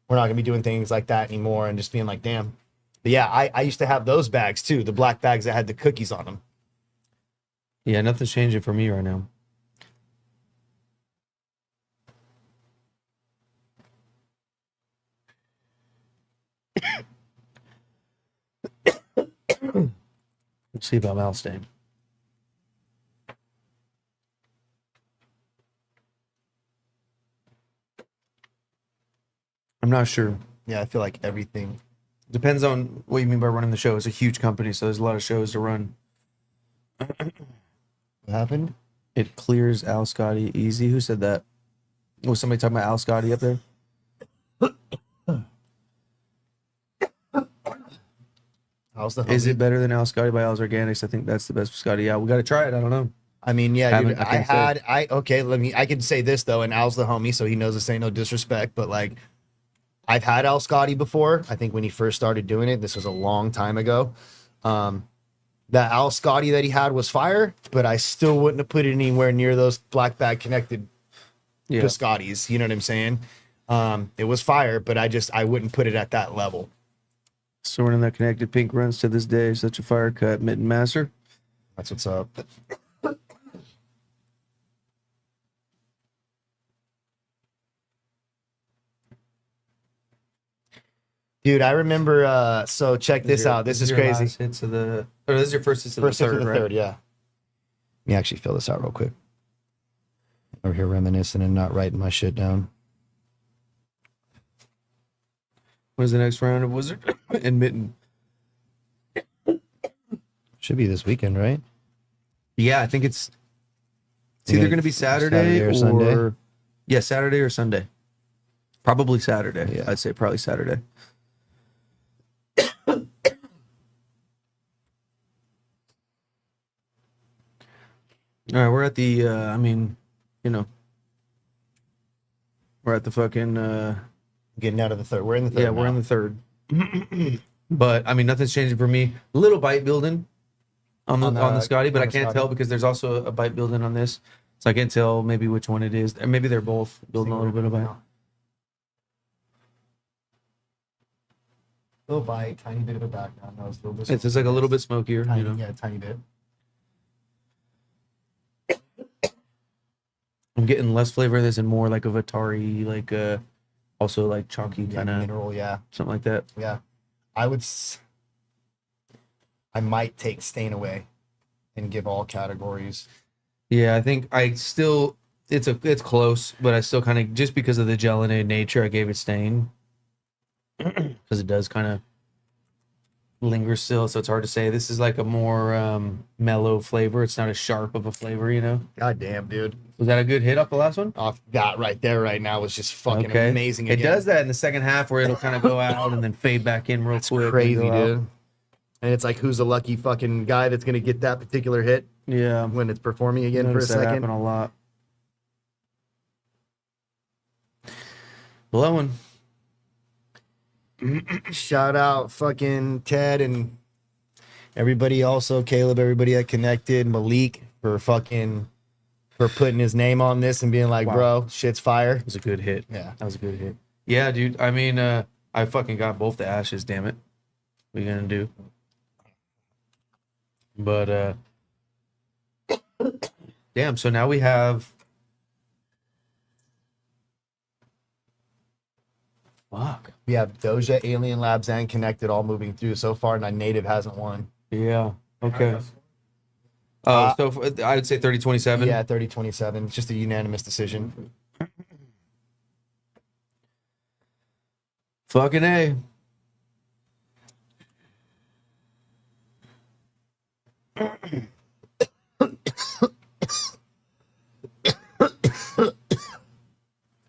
we're not gonna be doing things like that anymore. And just being like, damn. But yeah, I used to have those bags too, the black bags that had the cookies on them. Yeah, nothing's changing for me right now. Let's see about mouth stain. I'm not sure. Yeah, I feel like everything. Depends on what you mean by running the show. It's a huge company, so there's a lot of shows to run. What happened? It clears Al Scotty easy. Who said that? Was somebody talking about Al Scotty up there? How's the Is homie? it better than Al Scotty by Al's Organics? I think that's the best Scotty. Yeah, we got to try it. I don't know. I mean, yeah, dude, I can't I could say this though, and Al's the homie, so he knows this ain't no disrespect, but like, I've had Al Scotty before. I think when he first started doing it, this was a long time ago. That Al Scotty that he had was fire, but I still wouldn't have put it anywhere near those black bag connected Biscottis. You know what I'm saying? It was fire, but I wouldn't put it at that level. Sorting that connected pink runs to this day. Such a fire cut. Mitten Master. That's what's up. Dude, I remember. So check this out. This is your crazy. last hits of the, or this is your first hits of First the hit third, of the right? third, yeah. Let me actually fill this out real quick. Over here reminiscing and not writing my shit down. When's the next round of Wizard and Mitten? Should be this weekend, right? Yeah, I think it's You either think going to be Saturday or Sunday? Yeah, Saturday or Sunday. Probably Saturday. Yeah. I'd say probably Saturday. All right, we're at the I mean, you know, we're at the fucking Getting out of the third. We're in the third. yeah, we're in the third. But I mean, nothing's changing for me. A little bite building on the Scotty, but on I the can't Scotty. tell because there's also a bite building on this, so I can't tell maybe which one it is. Or maybe they're both building a little bit of bite. Little bite, tiny bit of a background. That was a little bit. It's just like a little bit smokier, tiny, you know. yeah, tiny bit. I'm getting less flavor of this and more like of Atari, like also like chalky Yeah, kind of mineral, yeah, something like that. yeah. I might take stain away and give all categories. Yeah, I think I still it's close, but I still kind of, just because of the Gelonade nature, I gave it stain because it does kind of linger still, so it's hard to say. This is like a more mellow flavor. It's not as sharp of a flavor, you know. God damn, dude. Was that a good hit off the last one? Off that right there, right now was just fucking amazing. It Again. does that in the second half where it'll kind of go out and then fade back in real quick. Crazy, and go out. dude. And it's like, who's the lucky fucking guy that's gonna get that particular hit Yeah, when it's performing again for a noticed that second? happen a lot. Blowing. Shout out fucking Ted and everybody, also Caleb, everybody that connected, Malik for putting his name on this and being like, Wow. bro, shit's fire. It was a good hit. Yeah. That was a good hit. Yeah, dude. I mean, I fucking got both the ashes, damn it. What are you gonna do? But damn, so now we have fuck. We have Doja, Alien Labs, and Connected all moving through so far. Now Native hasn't won. Yeah. Okay. So I would say 30-27. Yeah, 30-27. It's just a unanimous decision. Fucking A.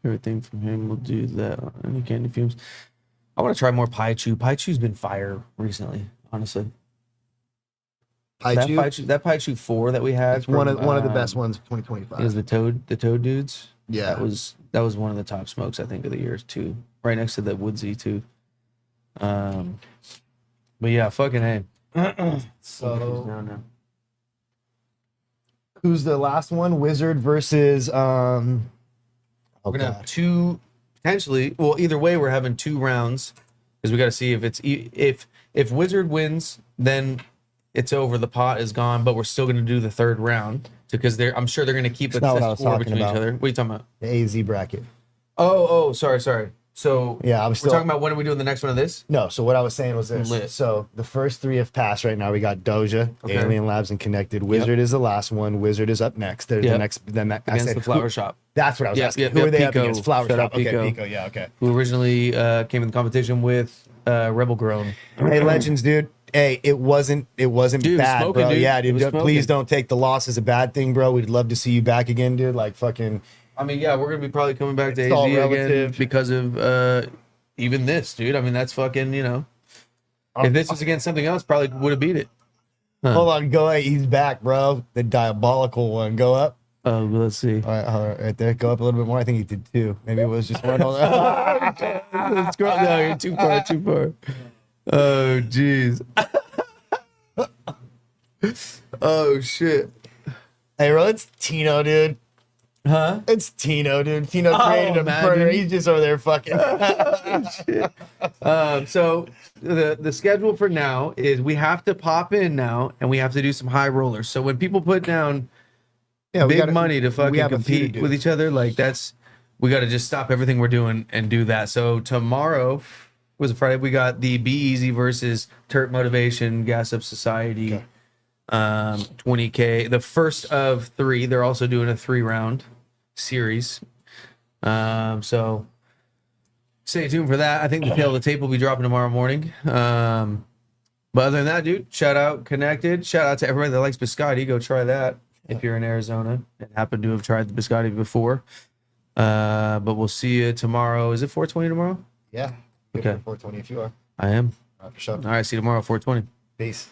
Everything from him will do that. Any candy fumes? I want to try more Pai Chu. Pai Chu's been fire recently, honestly. Paichu, That Pai Chu 4 that we had. it's one of the best ones of 2025. Is the Toad dudes. Yeah. That was one of the top smokes, I think, of the year too. Right next to the Woodsy too. But yeah, fucking A. So No. who's the last one? Wizard versus We're gonna have two potentially. Well, either way, we're having 2 rounds because we got to see if it's if Wizard wins, then it's over. The pot is gone, but we're still gonna do the 3rd round because I'm sure they're gonna keep That's a not what I was score talking between each about. other. What are you talking about? the AZ bracket. Oh, sorry. So Yeah, I was we're still talking about when are we doing the next one of this? No, so what I was saying was this. Lit. So the first 3 have passed right now. We got Doja, Okay. Alien Labs, and Connected. Wizard is the last one. Wizard is up next. They're Yep. the next. Then I Against said the Flower who- Shop, That's what I was Yeah, asking. yeah, Who yeah, are they up Pico. against? Flower Shout Shop. out Okay, Pico. Pico. Yeah, okay. who originally came in the competition with Rebel Grown. Hey, Legends, dude. Hey, it wasn't Dude, bad, smoking, bro. dude. Yeah, It dude. was Please smoking. don't take the loss as a bad thing, bro. We'd love to see you back again, dude. Like fucking. I mean, yeah, we're gonna be probably coming back to It's all AZ again relative. because of even this, dude. I mean, that's fucking, you know. If this was against something else, probably would have beat it. Hold on, go. He's back, bro. The diabolical one. Go up. Oh, let's see. All right there. Go up a little bit more. I think he did 2. Maybe it was just one. Hold on. Scroll down. You're too far. Oh, jeez. Oh, shit. Hey, bro, it's Tino, dude. Huh? It's Tino, dude. Tino created a man, burner. dude. He's just over there fucking. So the schedule for now is we have to pop in now and we have to do some high rollers. So when people put down Yeah, big money to we fucking have a few to compete do. with each other, like we got to just stop everything we're doing and do that. So tomorrow was a Friday. We got the Be Easy versus Turp Motivation Gas Up Society, Okay. 20K. The first of 3. They're also doing a 3-round series. So stay tuned for that. I think the tail of the tape will be dropping tomorrow morning. But other than that, dude, shout out Connected. Shout out to everybody that likes Biscotti. Go try that if you're in Arizona and happen to have tried the Biscotti before. But we'll see you tomorrow. Is it 420 tomorrow? Yeah. Okay. 420 if you are. I am. All right, for sure. All right, see you tomorrow, 420. Peace.